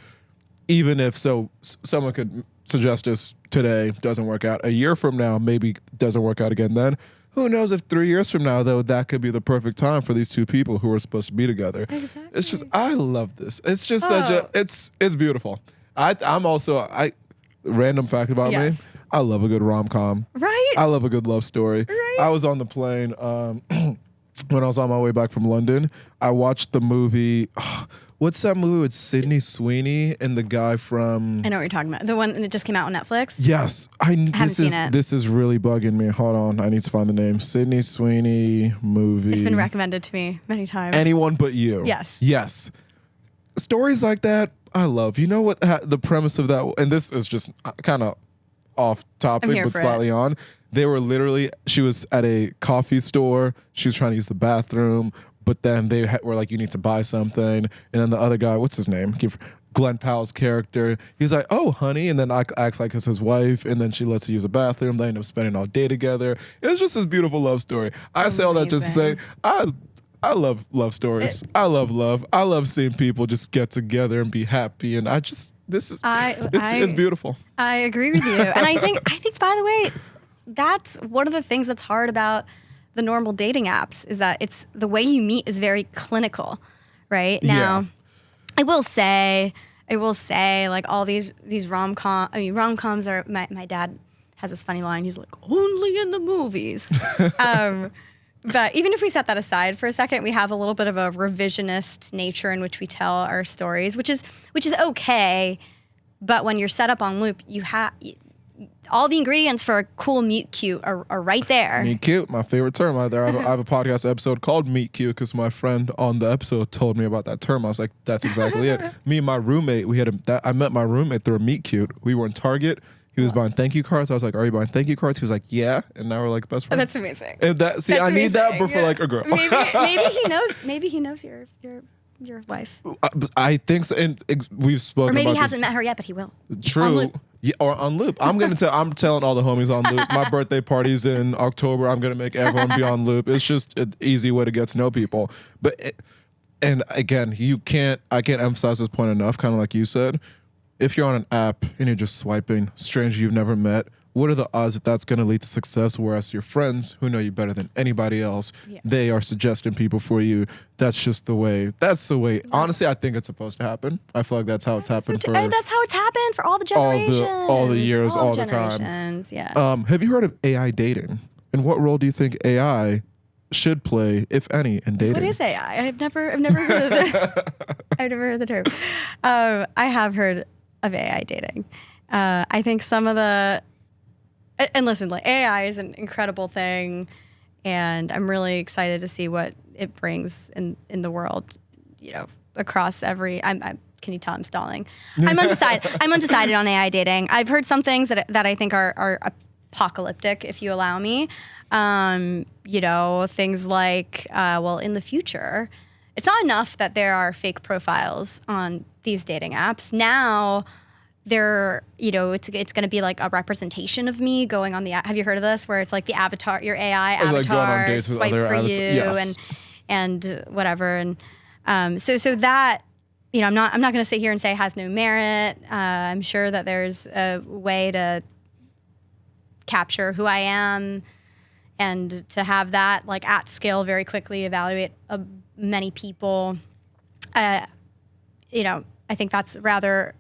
Speaker 1: even if someone could suggest this today, doesn't work out. A year from now, maybe doesn't work out again then. Who knows if 3 years from now, though, that could be the perfect time for these two people who are supposed to be together.
Speaker 2: Exactly.
Speaker 1: It's just, I love this. It's just it's beautiful. Random fact about me, I love a good rom-com.
Speaker 2: Right?
Speaker 1: I love a good love story.
Speaker 2: Right?
Speaker 1: I was on the plane when I was on my way back from London. I watched the movie, what's that movie with Sydney Sweeney and the guy from...
Speaker 2: I know what you're talking about. The one that just came out on Netflix?
Speaker 1: Yes.
Speaker 2: haven't seen it.
Speaker 1: This is really bugging me. Hold on. I need to find the name. Sydney Sweeney movie.
Speaker 2: It's been recommended to me many times.
Speaker 1: Anyone But You.
Speaker 2: Yes.
Speaker 1: Yes. Stories like that, I love. You know what the premise of that, and this is just kind of off topic, but slightly on. They were she was at a coffee store. She was trying to use the bathroom, but then they were like, you need to buy something. And then the other guy, what's his name? Glenn Powell's character. He's like, oh, honey. And then acts like it's his wife. And then she lets her use the bathroom. They end up spending all day together. It was just this beautiful love story. I say all that just to say, I love love stories. I love love. I love seeing people just get together and be happy. And it's beautiful.
Speaker 2: I agree with you. And I think by the way, that's one of the things that's hard about the normal dating apps is that it's the way you meet is very clinical, right? Now, I will say like all these rom-coms are, my dad has this funny line. He's like, only in the movies. But even if we set that aside for a second, we have a little bit of a revisionist nature in which we tell our stories, which is okay. But when you're set up on loop, you have all the ingredients for a cool meet cute are right there.
Speaker 1: Meet cute, my favorite term out there. I have a podcast episode called Meet Cute because my friend on the episode told me about that term. I was like, that's exactly it. Me and my roommate, I met my roommate through a Meet Cute. We were in Target. He was buying thank you cards. I was like, are you buying thank you cards? He was like, yeah. And now we're like best friends.
Speaker 2: That's amazing.
Speaker 1: And I need that, but for like a girl.
Speaker 2: Maybe he knows your wife.
Speaker 1: I think so. And we've spoken
Speaker 2: Or maybe
Speaker 1: about
Speaker 2: he hasn't met her yet, but he will.
Speaker 1: True.
Speaker 2: On loop.
Speaker 1: Yeah, or on loop. I'm telling all the homies on loop. My birthday party's in October. I'm gonna make everyone be on loop. It's just an easy way to get to know people. And again, I can't emphasize this point enough, kind of like you said. If you're on an app and you're just swiping, strangers you've never met, what are the odds that that's going to lead to success? Whereas your friends who know you better than anybody else, they are suggesting people for you. That's just the way. That's the way. Honestly, I think it's supposed to happen. I feel like that's how it's happened
Speaker 2: that's how it's happened for all the generations,
Speaker 1: all the years, all the time.
Speaker 2: Yeah.
Speaker 1: Have you heard of AI dating? And what role do you think AI should play, if any, in dating?
Speaker 2: What is AI? I've never heard of it. I've never heard the term. I have heard of AI dating. I think some of the, and listen, like AI is an incredible thing, and I'm really excited to see what it brings in the world, across every, can you tell I'm stalling? I'm undecided on AI dating. I've heard some things that I think are apocalyptic, if you allow me. Things like, in the future, it's not enough that there are fake profiles on these dating apps. Now, it's going to be like a representation of me going on the app. Have you heard of this? Where it's like the avatar, your AI avatar,
Speaker 1: like going on dates with
Speaker 2: swipe
Speaker 1: other
Speaker 2: for you,
Speaker 1: yes.
Speaker 2: and whatever. And so that, I'm not going to sit here and say it has no merit. I'm sure that there's a way to capture who I am and to have that like at scale very quickly evaluate many people. I think that's rather.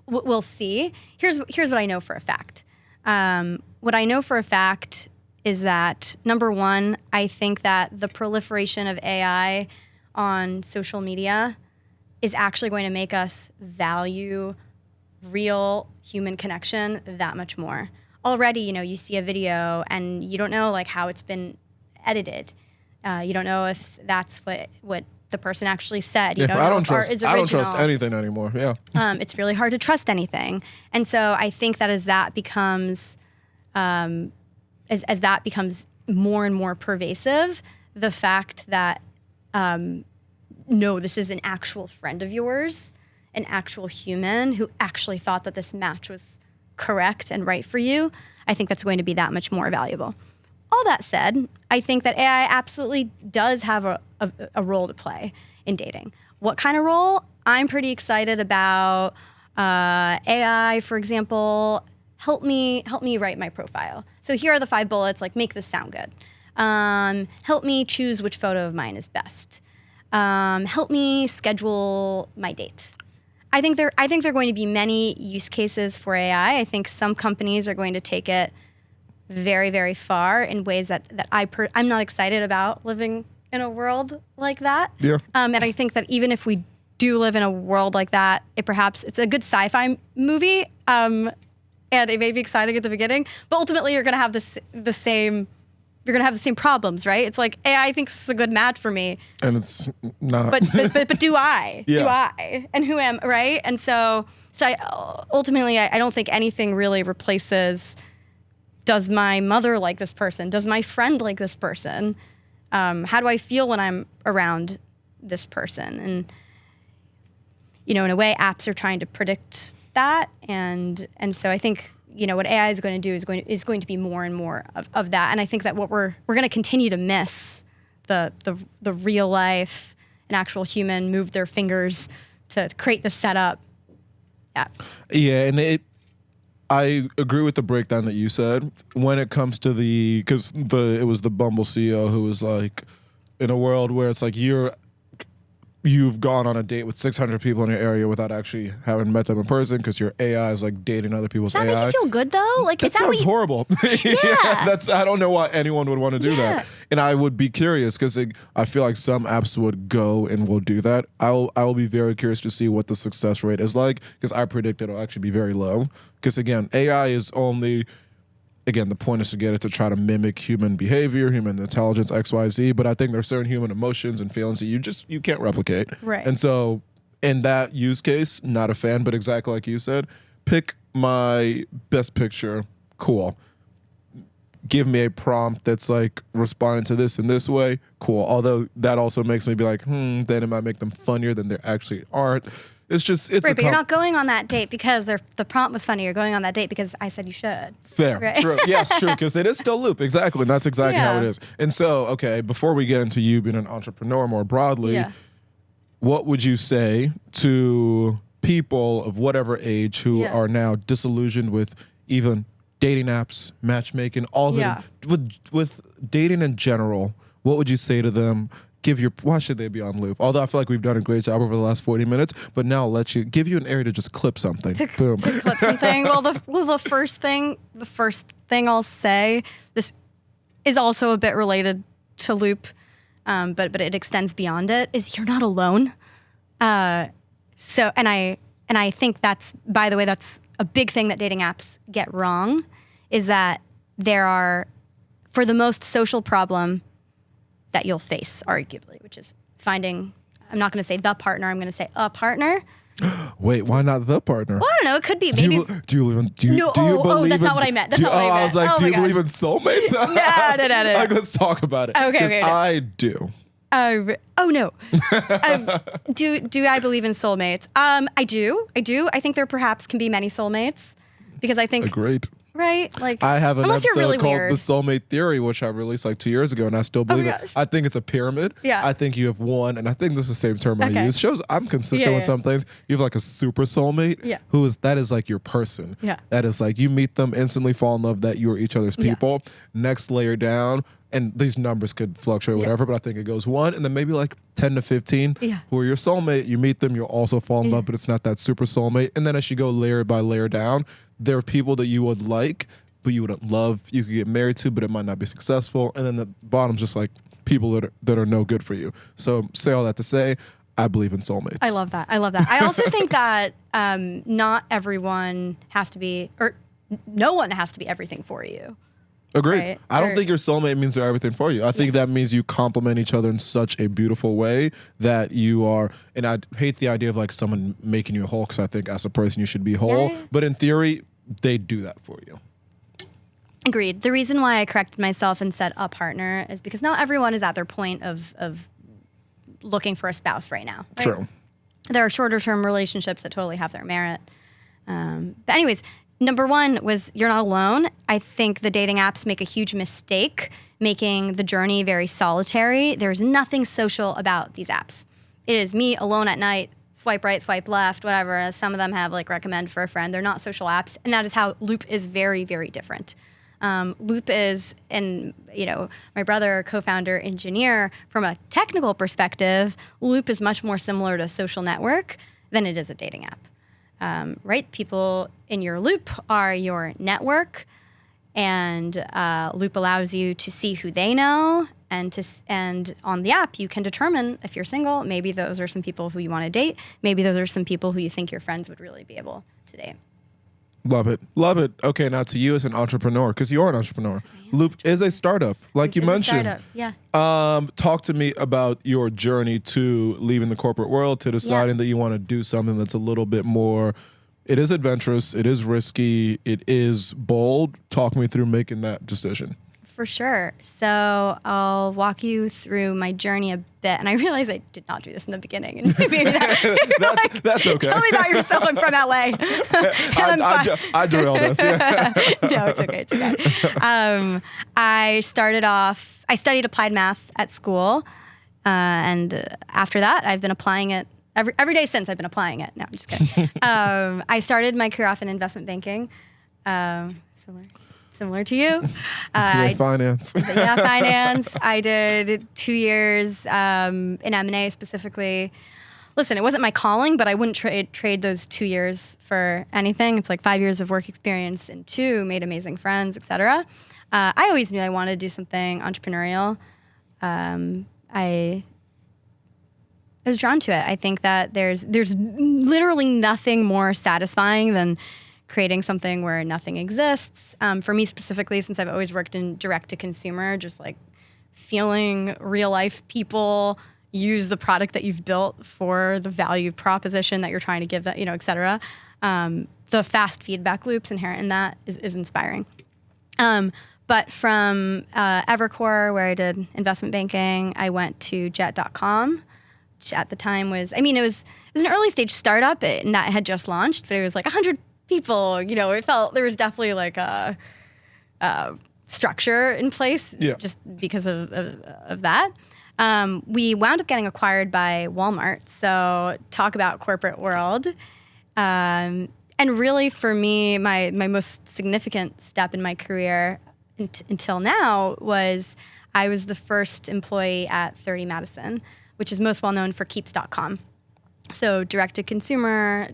Speaker 2: We'll see. Here's what I know for a fact. What I know for a fact is that, number one, I think that the proliferation of AI on social media is actually going to make us value real human connection that much more. Already, you see a video and you don't know like how it's been edited. You don't know if that's what the person actually said. You don't know
Speaker 1: I don't
Speaker 2: if
Speaker 1: trust.
Speaker 2: art is
Speaker 1: I don't
Speaker 2: original.
Speaker 1: trust anything anymore. Yeah.
Speaker 2: It's really hard to trust anything, and so I think that as that becomes, as that becomes more and more pervasive, the fact that no, this is an actual friend of yours, an actual human who actually thought that this match was correct and right for you, I think that's going to be that much more valuable. All that said, I think that AI absolutely does have a role to play in dating. What kind of role? I'm pretty excited about AI, for example. Help me write my profile. So here are the 5 bullets, like make this sound good. Help me choose which photo of mine is best. Help me schedule my date. I think there are going to be many use cases for AI. I think some companies are going to take it very, very far in ways that I'm not excited about living in a world like that.
Speaker 1: Yeah.
Speaker 2: And I think that even if we do live in a world like that, it's a good sci-fi movie, and it may be exciting at the beginning, but ultimately you're going to have the same problems, right? It's like AI thinks it's a good match for me,
Speaker 1: And it's not.
Speaker 2: but do I?
Speaker 1: Yeah.
Speaker 2: Do I? And who am right? And so ultimately, I don't think anything really replaces. Does my mother like this person? Does my friend like this person? How do I feel when I'm around this person? And in a way, apps are trying to predict that, and so I think what AI is going to do is going to be more and more of that. And I think that what we're going to continue to miss the real life, an actual human move their fingers to create the setup.
Speaker 1: Yeah, and I agree with the breakdown that you said when it comes to because it was the Bumble CEO who was like, in a world where it's like you've gone on a date with 600 people in your area without actually having met them in person because your AI is like dating other people's AI.
Speaker 2: Does that make you feel good though? Like
Speaker 1: That sounds horrible.
Speaker 2: Yeah.
Speaker 1: I don't know why anyone would want to do
Speaker 2: Yeah.
Speaker 1: that. And I would be curious because I feel like some apps would go and will do that. I will be very curious to see what the success rate is like because I predict it'll actually be very low. Because again, AI is only, again, the point is to get it to try to mimic human behavior, human intelligence, X, Y, Z. But I think there's certain human emotions and feelings that you can't replicate.
Speaker 2: Right.
Speaker 1: And so in that use case, not a fan, but exactly like you said, pick my best picture. Cool. Give me a prompt that's like responding to this in this way. Cool. Although that also makes me be like, then it might make them funnier than they actually aren't. It's
Speaker 2: right, but you're not going on that date because the prompt was funny. You're going on that date because I said you should.
Speaker 1: Fair,
Speaker 2: right?
Speaker 1: true. Yes, true, because it is still loop. Exactly, and that's exactly how it is. And so, okay, before we get into you being an entrepreneur more broadly, what would you say to people of whatever age who are now disillusioned with even dating apps, matchmaking, all the with dating in general? What would you say to them? Why should they be on loop? Although I feel like we've done a great job over the last 40 minutes, but now I'll give you an area to just clip something. Boom.
Speaker 2: To clip something. The first thing I'll say, this is also a bit related to loop, but it extends beyond it, is you're not alone. So I think that's, by the way, that's a big thing that dating apps get wrong, is that there are, for the most social problem that you'll face, arguably, which is finding, I'm not going to say the partner, I'm going to say a partner.
Speaker 1: Wait, why not the partner?
Speaker 2: Well, I don't know. It could be. Maybe.
Speaker 1: Do you believe
Speaker 2: that's not what I meant. That's not what I meant.
Speaker 1: I was like, do you believe in soulmates?
Speaker 2: No.
Speaker 1: Like, let's talk about it.
Speaker 2: Okay.
Speaker 1: I do.
Speaker 2: Oh no. Do I believe in soulmates? I do. I think there perhaps can be many soulmates because I think.
Speaker 1: Agreed.
Speaker 2: Right? Like,
Speaker 1: I have an
Speaker 2: unless
Speaker 1: episode
Speaker 2: you're really
Speaker 1: called
Speaker 2: weird.
Speaker 1: The Soulmate Theory, which I released like 2 years ago, and I still believe it.
Speaker 2: Gosh.
Speaker 1: I think it's a pyramid.
Speaker 2: Yeah.
Speaker 1: I think you have one, and I think this is the same term I
Speaker 2: Okay.
Speaker 1: use. Shows I'm consistent with some things. You have like a super soulmate.
Speaker 2: Yeah.
Speaker 1: That is like your person.
Speaker 2: Yeah.
Speaker 1: That is like you meet them, instantly fall in love that you are each other's people. Next layer down, and these numbers could fluctuate, whatever, but I think it goes 1, and then maybe like 10 to 15 who are your soulmate. You meet them, you'll also fall in love, but it's not that super soulmate. And then as you go layer by layer down, there are people that you would like, who you wouldn't love, you could get married to, but it might not be successful. And then the bottom's just like people that are no good for you. So say all that to say, I believe in soulmates.
Speaker 2: I love that. I love that. I also think that not everyone has to be, or no one has to be everything for you.
Speaker 1: Agreed.
Speaker 2: Right?
Speaker 1: I don't think your soulmate means they're everything for you. I think that means you complement each other in such a beautiful way that you are, and I hate the idea of like someone making you whole, because I think as a person you should be whole.
Speaker 2: Yeah.
Speaker 1: But in theory, they do that for you.
Speaker 2: Agreed. The reason why I corrected myself and said a partner is because not everyone is at their point of looking for a spouse right now. Right?
Speaker 1: True.
Speaker 2: There are shorter term relationships that totally have their merit. But anyways, number one was you're not alone. I think the dating apps make a huge mistake, making the journey very solitary. There's nothing social about these apps. It is me alone at night, swipe right, swipe left, whatever. Some of them have like recommend for a friend. They're not social apps. And that is how Loop is very, very different. Loop is, and my brother, co-founder, engineer, from a technical perspective, Loop is much more similar to a social network than it is a dating app. Right? People in your Loop are your network, and Loop allows you to see who they know, and on the app you can determine if you're single. Maybe those are some people who you want to date. Maybe those are some people who you think your friends would really be able to date.
Speaker 1: Love it. Love it. Okay, now to you as an entrepreneur, because you're an entrepreneur. Loop is a startup, like you mentioned.
Speaker 2: Yeah.
Speaker 1: Talk to me about your journey to leaving the corporate world, to deciding that you want to do something that's a little bit more, it is adventurous, it is risky, it is bold. Talk me through making that decision.
Speaker 2: For sure. So I'll walk you through my journey a bit. And I realize I did not do this in the beginning. And maybe
Speaker 1: That's okay.
Speaker 2: Tell me about yourself. I'm from LA.
Speaker 1: I derailed us. Yeah.
Speaker 2: No, it's okay. It's okay. I studied applied math at school. And after that, I've been applying it every day since. I've been applying it. No, I'm just kidding. I started my career off in investment banking. Similar to you.
Speaker 1: Finance.
Speaker 2: Yeah, finance. I did 2 years in M&A specifically. Listen, it wasn't my calling, but I wouldn't trade those 2 years for anything. It's like 5 years of work experience and made amazing friends, etc. I always knew I wanted to do something entrepreneurial. I was drawn to it. I think that there's literally nothing more satisfying than creating something where nothing exists. For me specifically, since I've always worked in direct to consumer, just like feeling real life people use the product that you've built for the value proposition that you're trying to give, that, et cetera. The fast feedback loops inherent in that is inspiring. But from Evercore, where I did investment banking, I went to Jet.com, which at the time was an early stage startup and that had just launched, but it was like 100 people. It felt there was definitely like a structure in place, just because of that. We wound up getting acquired by Walmart. So talk about corporate world. And really for me, my most significant step in my career until now was I was the first employee at 30 Madison, which is most well known for Keeps.com. So direct to consumer,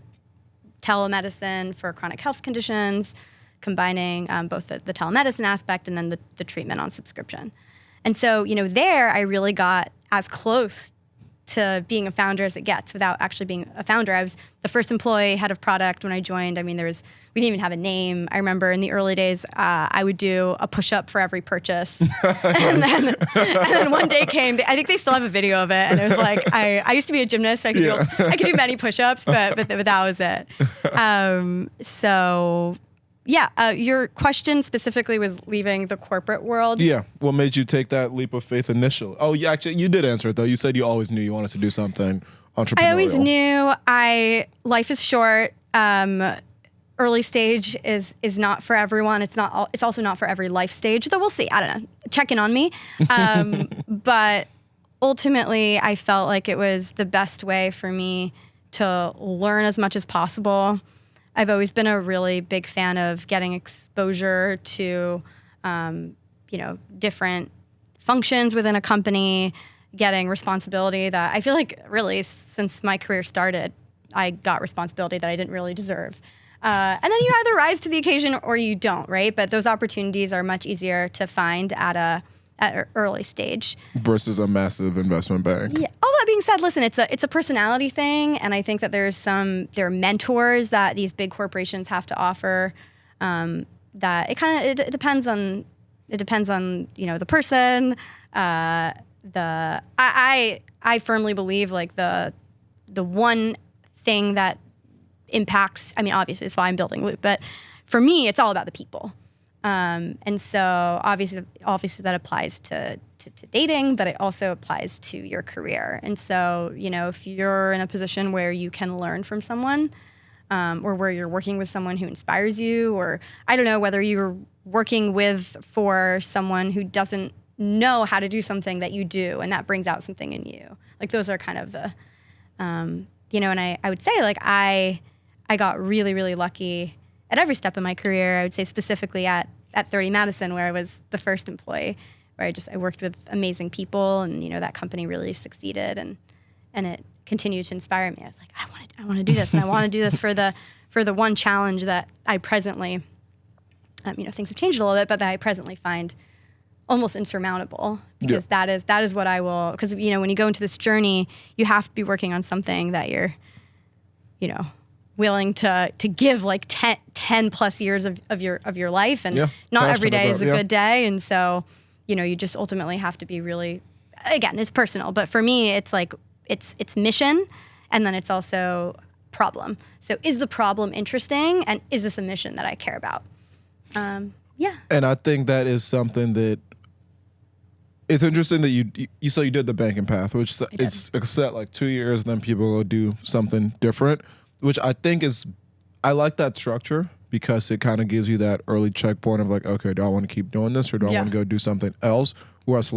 Speaker 2: telemedicine for chronic health conditions, combining both the telemedicine aspect and then the treatment on subscription. And so, there I really got as close to being a founder as it gets without actually being a founder. I was the first employee, head of product when I joined. We didn't even have a name. I remember in the early days, I would do a push-up for every purchase. and then one day came, I think they still have a video of it. And it was like, I used to be a gymnast. So I could do many push-ups, but that was it. Your question specifically was leaving the corporate world. Yeah.
Speaker 1: What made you take that leap of faith initially? Oh, yeah, actually, you did answer it, though. You said you always knew you wanted to do something entrepreneurial.
Speaker 2: I always knew life is short. Early stage is not for everyone. It's also not for every life stage, though we'll see. I don't know. Check in on me. But ultimately, I felt like it was the best way for me to learn as much as possible. I've always been a really big fan of getting exposure to, different functions within a company, getting responsibility that I feel like really since my career started, I got responsibility that I didn't really deserve. And then you either rise to the occasion or you don't, right? But those opportunities are much easier to find at an early stage
Speaker 1: versus a massive investment bank.
Speaker 2: Yeah. All that being said, listen, it's a personality thing, and I think that there are mentors that these big corporations have to offer. That it depends on the person. I firmly believe like the one thing that impacts. I mean, obviously, it's why I'm building Loop, but for me, it's all about the people. And so obviously that applies to dating, but it also applies to your career. And so, if you're in a position where you can learn from someone, or where you're working with someone who inspires you, or I don't know, whether you're working for someone who doesn't know how to do something that you do, and that brings out something in you. Like those are kind of the, and I would say like I got really, really lucky at every step of my career. I would say specifically at 30 Madison, where I was the first employee, where I worked with amazing people, and that company really succeeded, and it continued to inspire me. I was like, I want to do this, and I want to do this for the one challenge that I presently, things have changed a little bit, but that I presently find almost insurmountable, because that is what I will. Because when you go into this journey, you have to be working on something that you're, willing to give like 10 plus years of your life, and not every day is a good day, and so you just ultimately have to be really, again, it's personal, but for me it's like it's mission, and then it's also problem. So is the problem interesting, and is this a mission that I care about? And
Speaker 1: I think that is something that it's interesting that you say you did the banking path, which it's set like 2 years, and then people go do something different, which I think I like that structure, because it kind of gives you that early checkpoint of like, okay, do I want to keep doing this, or do I want to go do something else? Whereas a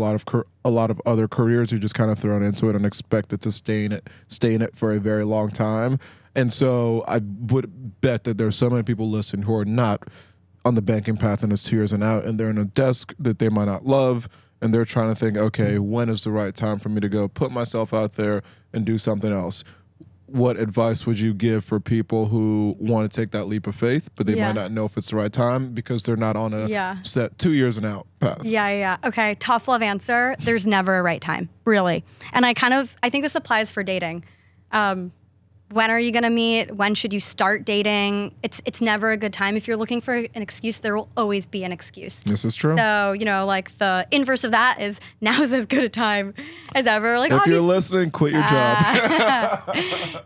Speaker 1: lot of other careers, you're just kind of thrown into it and expected to stay in it for a very long time. And so I would bet that there's so many people listening who are not on the banking path and it's 2 years and out, and they're in a desk that they might not love, and they're trying to think, okay, when is the right time for me to go put myself out there and do something else? What advice would you give for people who want to take that leap of faith, but they might not know if it's the right time because they're not on a set 2 years and out path?
Speaker 2: Yeah. Okay, tough love answer. There's never a right time, really. And I think this applies for dating. When are you going to meet? When should you start dating? It's never a good time. If you're looking for an excuse, there will always be an excuse.
Speaker 1: This is true.
Speaker 2: So, like the inverse of that is now is as good a time as ever. Like,
Speaker 1: if you're listening, quit your job.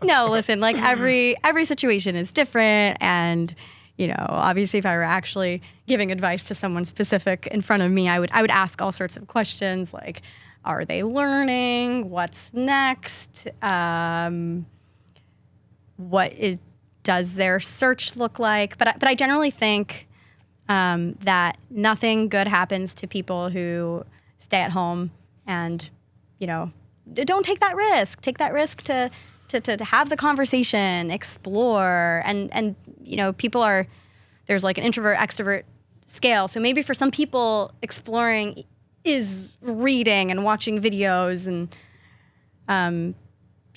Speaker 2: No, listen, like every situation is different. And, obviously if I were actually giving advice to someone specific in front of me, I would ask all sorts of questions like, are they learning? What's next? Does their search look like? But I generally think that nothing good happens to people who stay at home and don't take that risk. Take that risk to have the conversation, explore, and people are, there's like an introvert extrovert scale. So maybe for some people, exploring is reading and watching videos and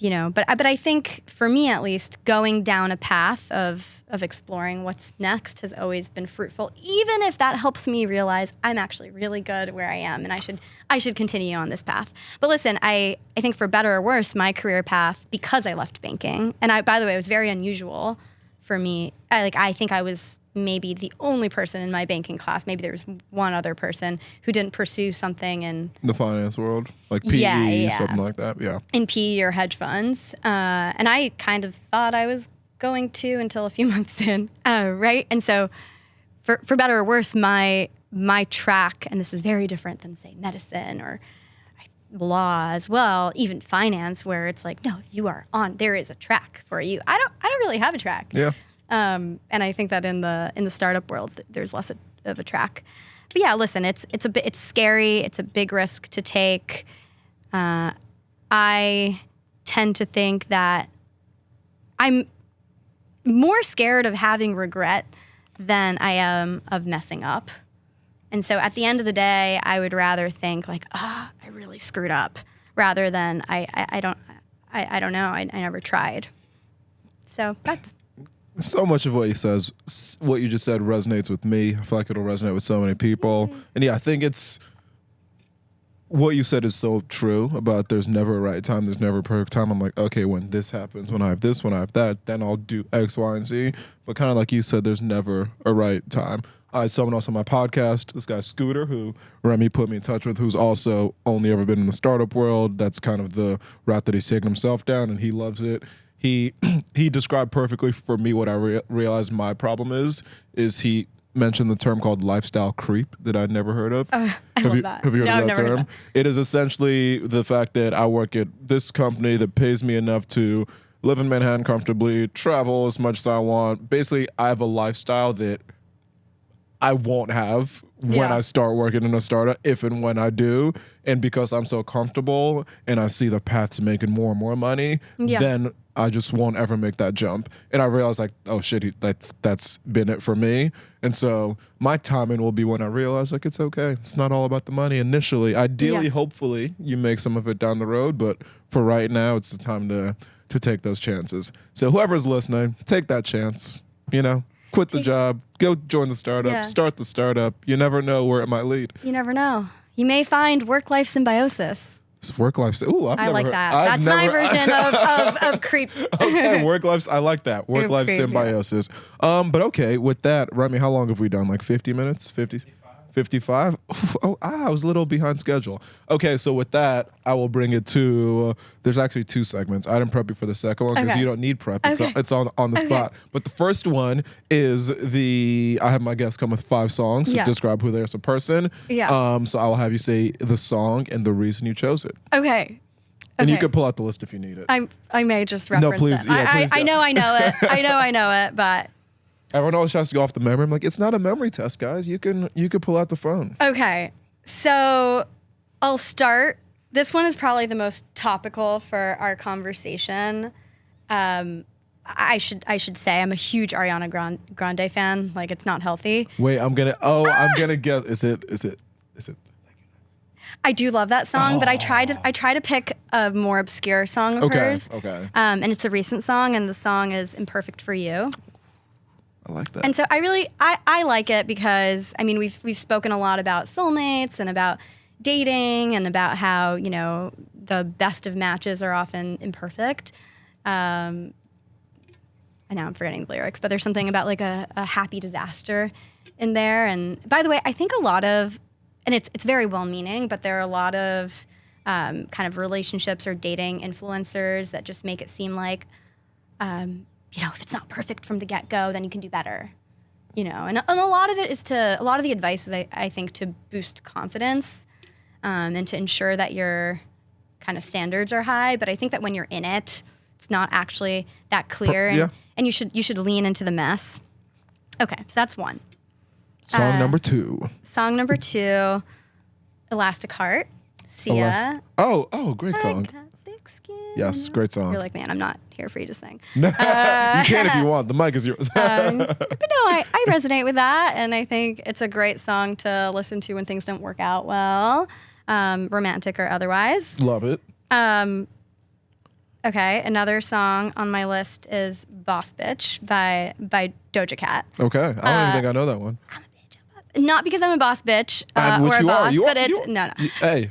Speaker 2: but I think for me at least, going down a path of exploring what's next has always been fruitful, even if that helps me realize I'm actually really good where I am and I should continue on this path. But listen, I think for better or worse, my career path, because I left banking, and by the way, it was very unusual for me. I think I was maybe the only person in my banking class. Maybe there was one other person who didn't pursue something in
Speaker 1: the finance world, like PE, something like that. Yeah, in
Speaker 2: PE or hedge funds, and I kind of thought I was going to until a few months in, right? And so, for better or worse, my track, and this is very different than say medicine or law as well, even finance, where it's like, no, you are on. There is a track for you. I don't really have a track.
Speaker 1: Yeah.
Speaker 2: And I think that in the startup world, there's less of a track. But yeah, listen, it's scary. It's a big risk to take. I tend to think that I'm more scared of having regret than I am of messing up. And so at the end of the day, I would rather think like, I really screwed up, rather than I don't know. I never tried. So
Speaker 1: So much of what what you just said resonates with me. I feel like it'll resonate with so many people. And yeah, I think it's what you said is so true about there's never a right time, there's never a perfect time. I'm like, okay, when this happens, when I have this, when I have that, then I'll do X, Y, and Z. But kind of like you said, there's never a right time. I had someone else on my podcast, this guy Scooter, who Remy put me in touch with, who's also only ever been in the startup world. That's kind of the route that he's taken himself down, and he loves it. He described perfectly for me what I realized my problem is he mentioned the term called lifestyle creep that I'd never heard of.
Speaker 2: I love that.
Speaker 1: Have you heard
Speaker 2: No,
Speaker 1: of
Speaker 2: I've
Speaker 1: that
Speaker 2: never heard
Speaker 1: term?
Speaker 2: of
Speaker 1: It is essentially the fact that I work at this company that pays me enough to live in Manhattan comfortably, travel as much as I want. Basically, I have a lifestyle that I won't have when I start working in a startup, if and when I do. And because I'm so comfortable and I see the path to making more and more money, then I just won't ever make that jump. And I realized like, oh shit, that's been it for me. And so my timing will be when I realize like it's okay. It's not all about the money initially. Ideally, hopefully you make some of it down the road, but for right now, it's the time to take those chances. So whoever's listening, take that chance, quit the job, go join the startup, start the startup. You never know where it might lead.
Speaker 2: You never know. You may find work-life symbiosis.
Speaker 1: Work-life. Ooh,
Speaker 2: I like that. That's my version of creep.
Speaker 1: Okay, work-life. I like that. Work-life symbiosis. But okay, with that, Remy, how long have we done? Like 50 minutes? 50? 55? Oh, I was a little behind schedule. Okay, so with that, I will bring it to, there's actually 2 segments. I didn't prep you for the second one because you don't need prep. It's on the spot. But the first one is I have my guests come with 5 songs to describe who they are as a person.
Speaker 2: Yeah.
Speaker 1: So I will have you say the song and the reason you chose it.
Speaker 2: Okay.
Speaker 1: And you can pull out the list if you need it.
Speaker 2: I may just reference
Speaker 1: please,
Speaker 2: it.
Speaker 1: please
Speaker 2: I know I know it. I know it, but
Speaker 1: everyone always tries to go off the memory. I'm like, it's not a memory test, guys. You can pull out the phone.
Speaker 2: Okay. So I'll start. This one is probably the most topical for our conversation. I should say I'm a huge Ariana Grande fan. Like, it's not healthy.
Speaker 1: Wait, I'm gonna guess. Is it?
Speaker 2: I do love that song, but I try to pick a more obscure song of hers.
Speaker 1: Okay.
Speaker 2: And it's a recent song, and the song is "Imperfect for You."
Speaker 1: I like that.
Speaker 2: And so I like it because, I mean, we've spoken a lot about soulmates and about dating and about how, the best of matches are often imperfect. And now I'm forgetting the lyrics, but there's something about like a happy disaster in there. And by the way, I think a lot of, and it's very well-meaning, but there are a lot of kind of relationships or dating influencers that just make it seem like, if it's not perfect from the get-go, then you can do better, And a lot of it is a lot of the advice is, I think, to boost confidence and to ensure that your kind of standards are high. But I think that when you're in it, it's not actually that clear, and you should lean into the mess. Okay, so that's one.
Speaker 1: Song number 2.
Speaker 2: Song number 2, Elastic Heart, Sia.
Speaker 1: Oh, great song.
Speaker 2: Thick skin.
Speaker 1: Yes, great song.
Speaker 2: You're like, man, I'm not here for you to sing.
Speaker 1: You can if you want. The mic is yours.
Speaker 2: But no, I resonate with that, and I think it's a great song to listen to when things don't work out well, romantic or otherwise.
Speaker 1: Love it.
Speaker 2: Okay, another song on my list is "Boss Bitch" by Doja Cat.
Speaker 1: Okay, I don't even think I know that one.
Speaker 2: Not because I'm a boss bitch
Speaker 1: Which
Speaker 2: or a
Speaker 1: you
Speaker 2: boss,
Speaker 1: are.
Speaker 2: but it's no.
Speaker 1: Hey,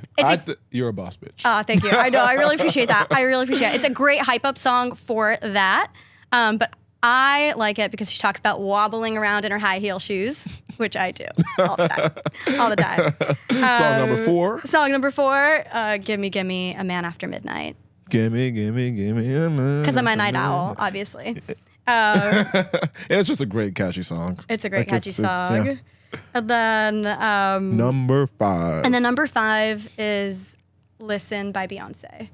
Speaker 1: you're a boss bitch.
Speaker 2: Oh, thank you. I know. I really appreciate that. It's a great hype up song for that. But I like it because she talks about wobbling around in her high heel shoes, which I do all the time. All the time.
Speaker 1: Song number 4.
Speaker 2: Song number 4, Gimme a Man After Midnight.
Speaker 1: Gimme a man.
Speaker 2: Because I'm a night owl, obviously.
Speaker 1: And it's just a great catchy song.
Speaker 2: It's a great catchy song.
Speaker 1: Yeah.
Speaker 2: And then
Speaker 1: number 5.
Speaker 2: And then number 5 is "Listen" by Beyonce.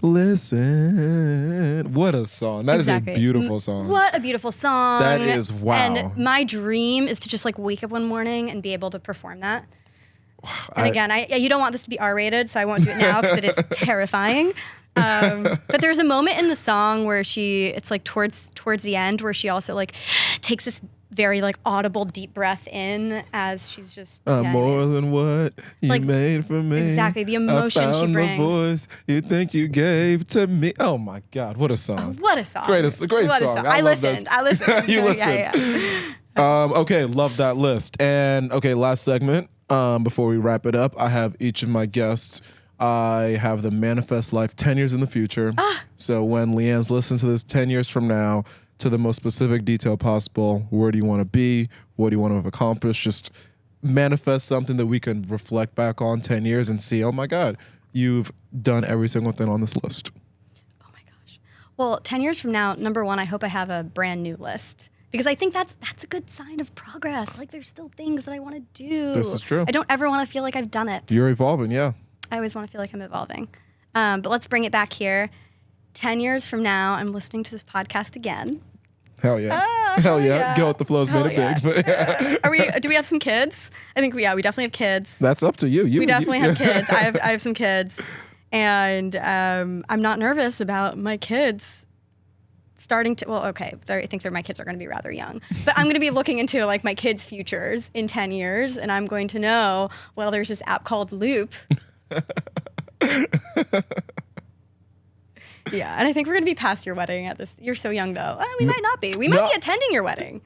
Speaker 1: Listen. What a song. That is a beautiful song.
Speaker 2: What a beautiful song.
Speaker 1: That is wow.
Speaker 2: And my dream is to just like wake up one morning and be able to perform that. Wow. And again, you don't want this to be R-rated, so I won't do it now because it is terrifying. But there's a moment in the song where it's like towards the end where she also like takes this very like audible deep breath in as she's just
Speaker 1: more
Speaker 2: anyways.
Speaker 1: than what you
Speaker 2: Like,
Speaker 1: made for me.
Speaker 2: exactly, the emotion
Speaker 1: I
Speaker 2: she
Speaker 1: found
Speaker 2: brings.
Speaker 1: the voice you think you gave to me. Oh my God, what a song.
Speaker 2: What a song.
Speaker 1: Great
Speaker 2: What
Speaker 1: song.
Speaker 2: a song. I
Speaker 1: love
Speaker 2: listened.
Speaker 1: that. You listened.
Speaker 2: Yeah.
Speaker 1: Okay, love that list. And okay, last segment. Before we wrap it up, I have each of my guests. I have them manifest life 10 years in the future. So when Lian's listens to this 10 years from now, to the most specific detail possible, where do you want to be? What do you want to have accomplished? Just manifest something that we can reflect back on 10 years and see, oh my God, you've done every single thing on this list.
Speaker 2: Oh my gosh. Well, 10 years from now, number one, I hope I have a brand new list. Because I think that's a good sign of progress. Like there's still things that I want to do.
Speaker 1: This is true.
Speaker 2: I don't ever want to feel like I've done it.
Speaker 1: You're evolving, yeah.
Speaker 2: I always want to feel like I'm evolving. But let's bring it back here. 10 years from now, I'm listening to this podcast again.
Speaker 1: Hell yeah. Hell yeah. Go with the flow's made it big. But
Speaker 2: Do we have some kids? I think we definitely have kids.
Speaker 1: That's up to you.
Speaker 2: We definitely have kids. I have some kids. And I'm not nervous about my kids starting to, well, okay, I think my kids are going to be rather young. But I'm going to be looking into like my kids' futures in 10 years. And I'm going to know, well, there's this app called Loop. Yeah, and I think we're going to be past your wedding at this. You're so young, though. We might not be. We might be attending your wedding.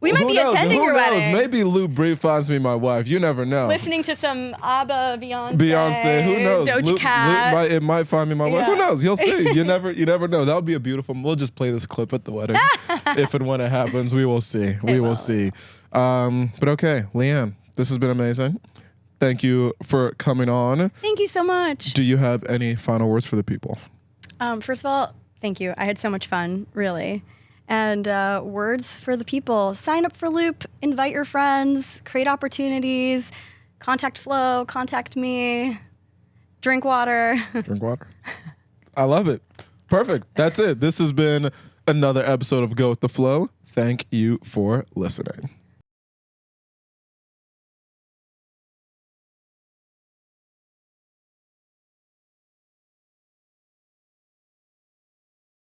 Speaker 2: We might be attending your wedding.
Speaker 1: Maybe Lou Bree finds me my wife. You never know.
Speaker 2: Listening to some ABBA, Beyonce.
Speaker 1: Beyonce, who knows?
Speaker 2: Doja Cat.
Speaker 1: It might find me my wife.
Speaker 2: Yeah.
Speaker 1: Who knows? You'll see. You never know. That would be a beautiful. We'll just play this clip at the wedding. If and when it happens, we will see. We will see. But okay, Lian, this has been amazing. Thank you for coming on.
Speaker 2: Thank you so much.
Speaker 1: Do you have any final words for the people?
Speaker 2: First of all, thank you. I had so much fun, really. And words for the people. Sign up for Loop. Invite your friends. Create opportunities. Contact Flo. Contact me. Drink water.
Speaker 1: Drink water. I love it. Perfect. That's it. This has been another episode of Go With The Flow. Thank you for listening.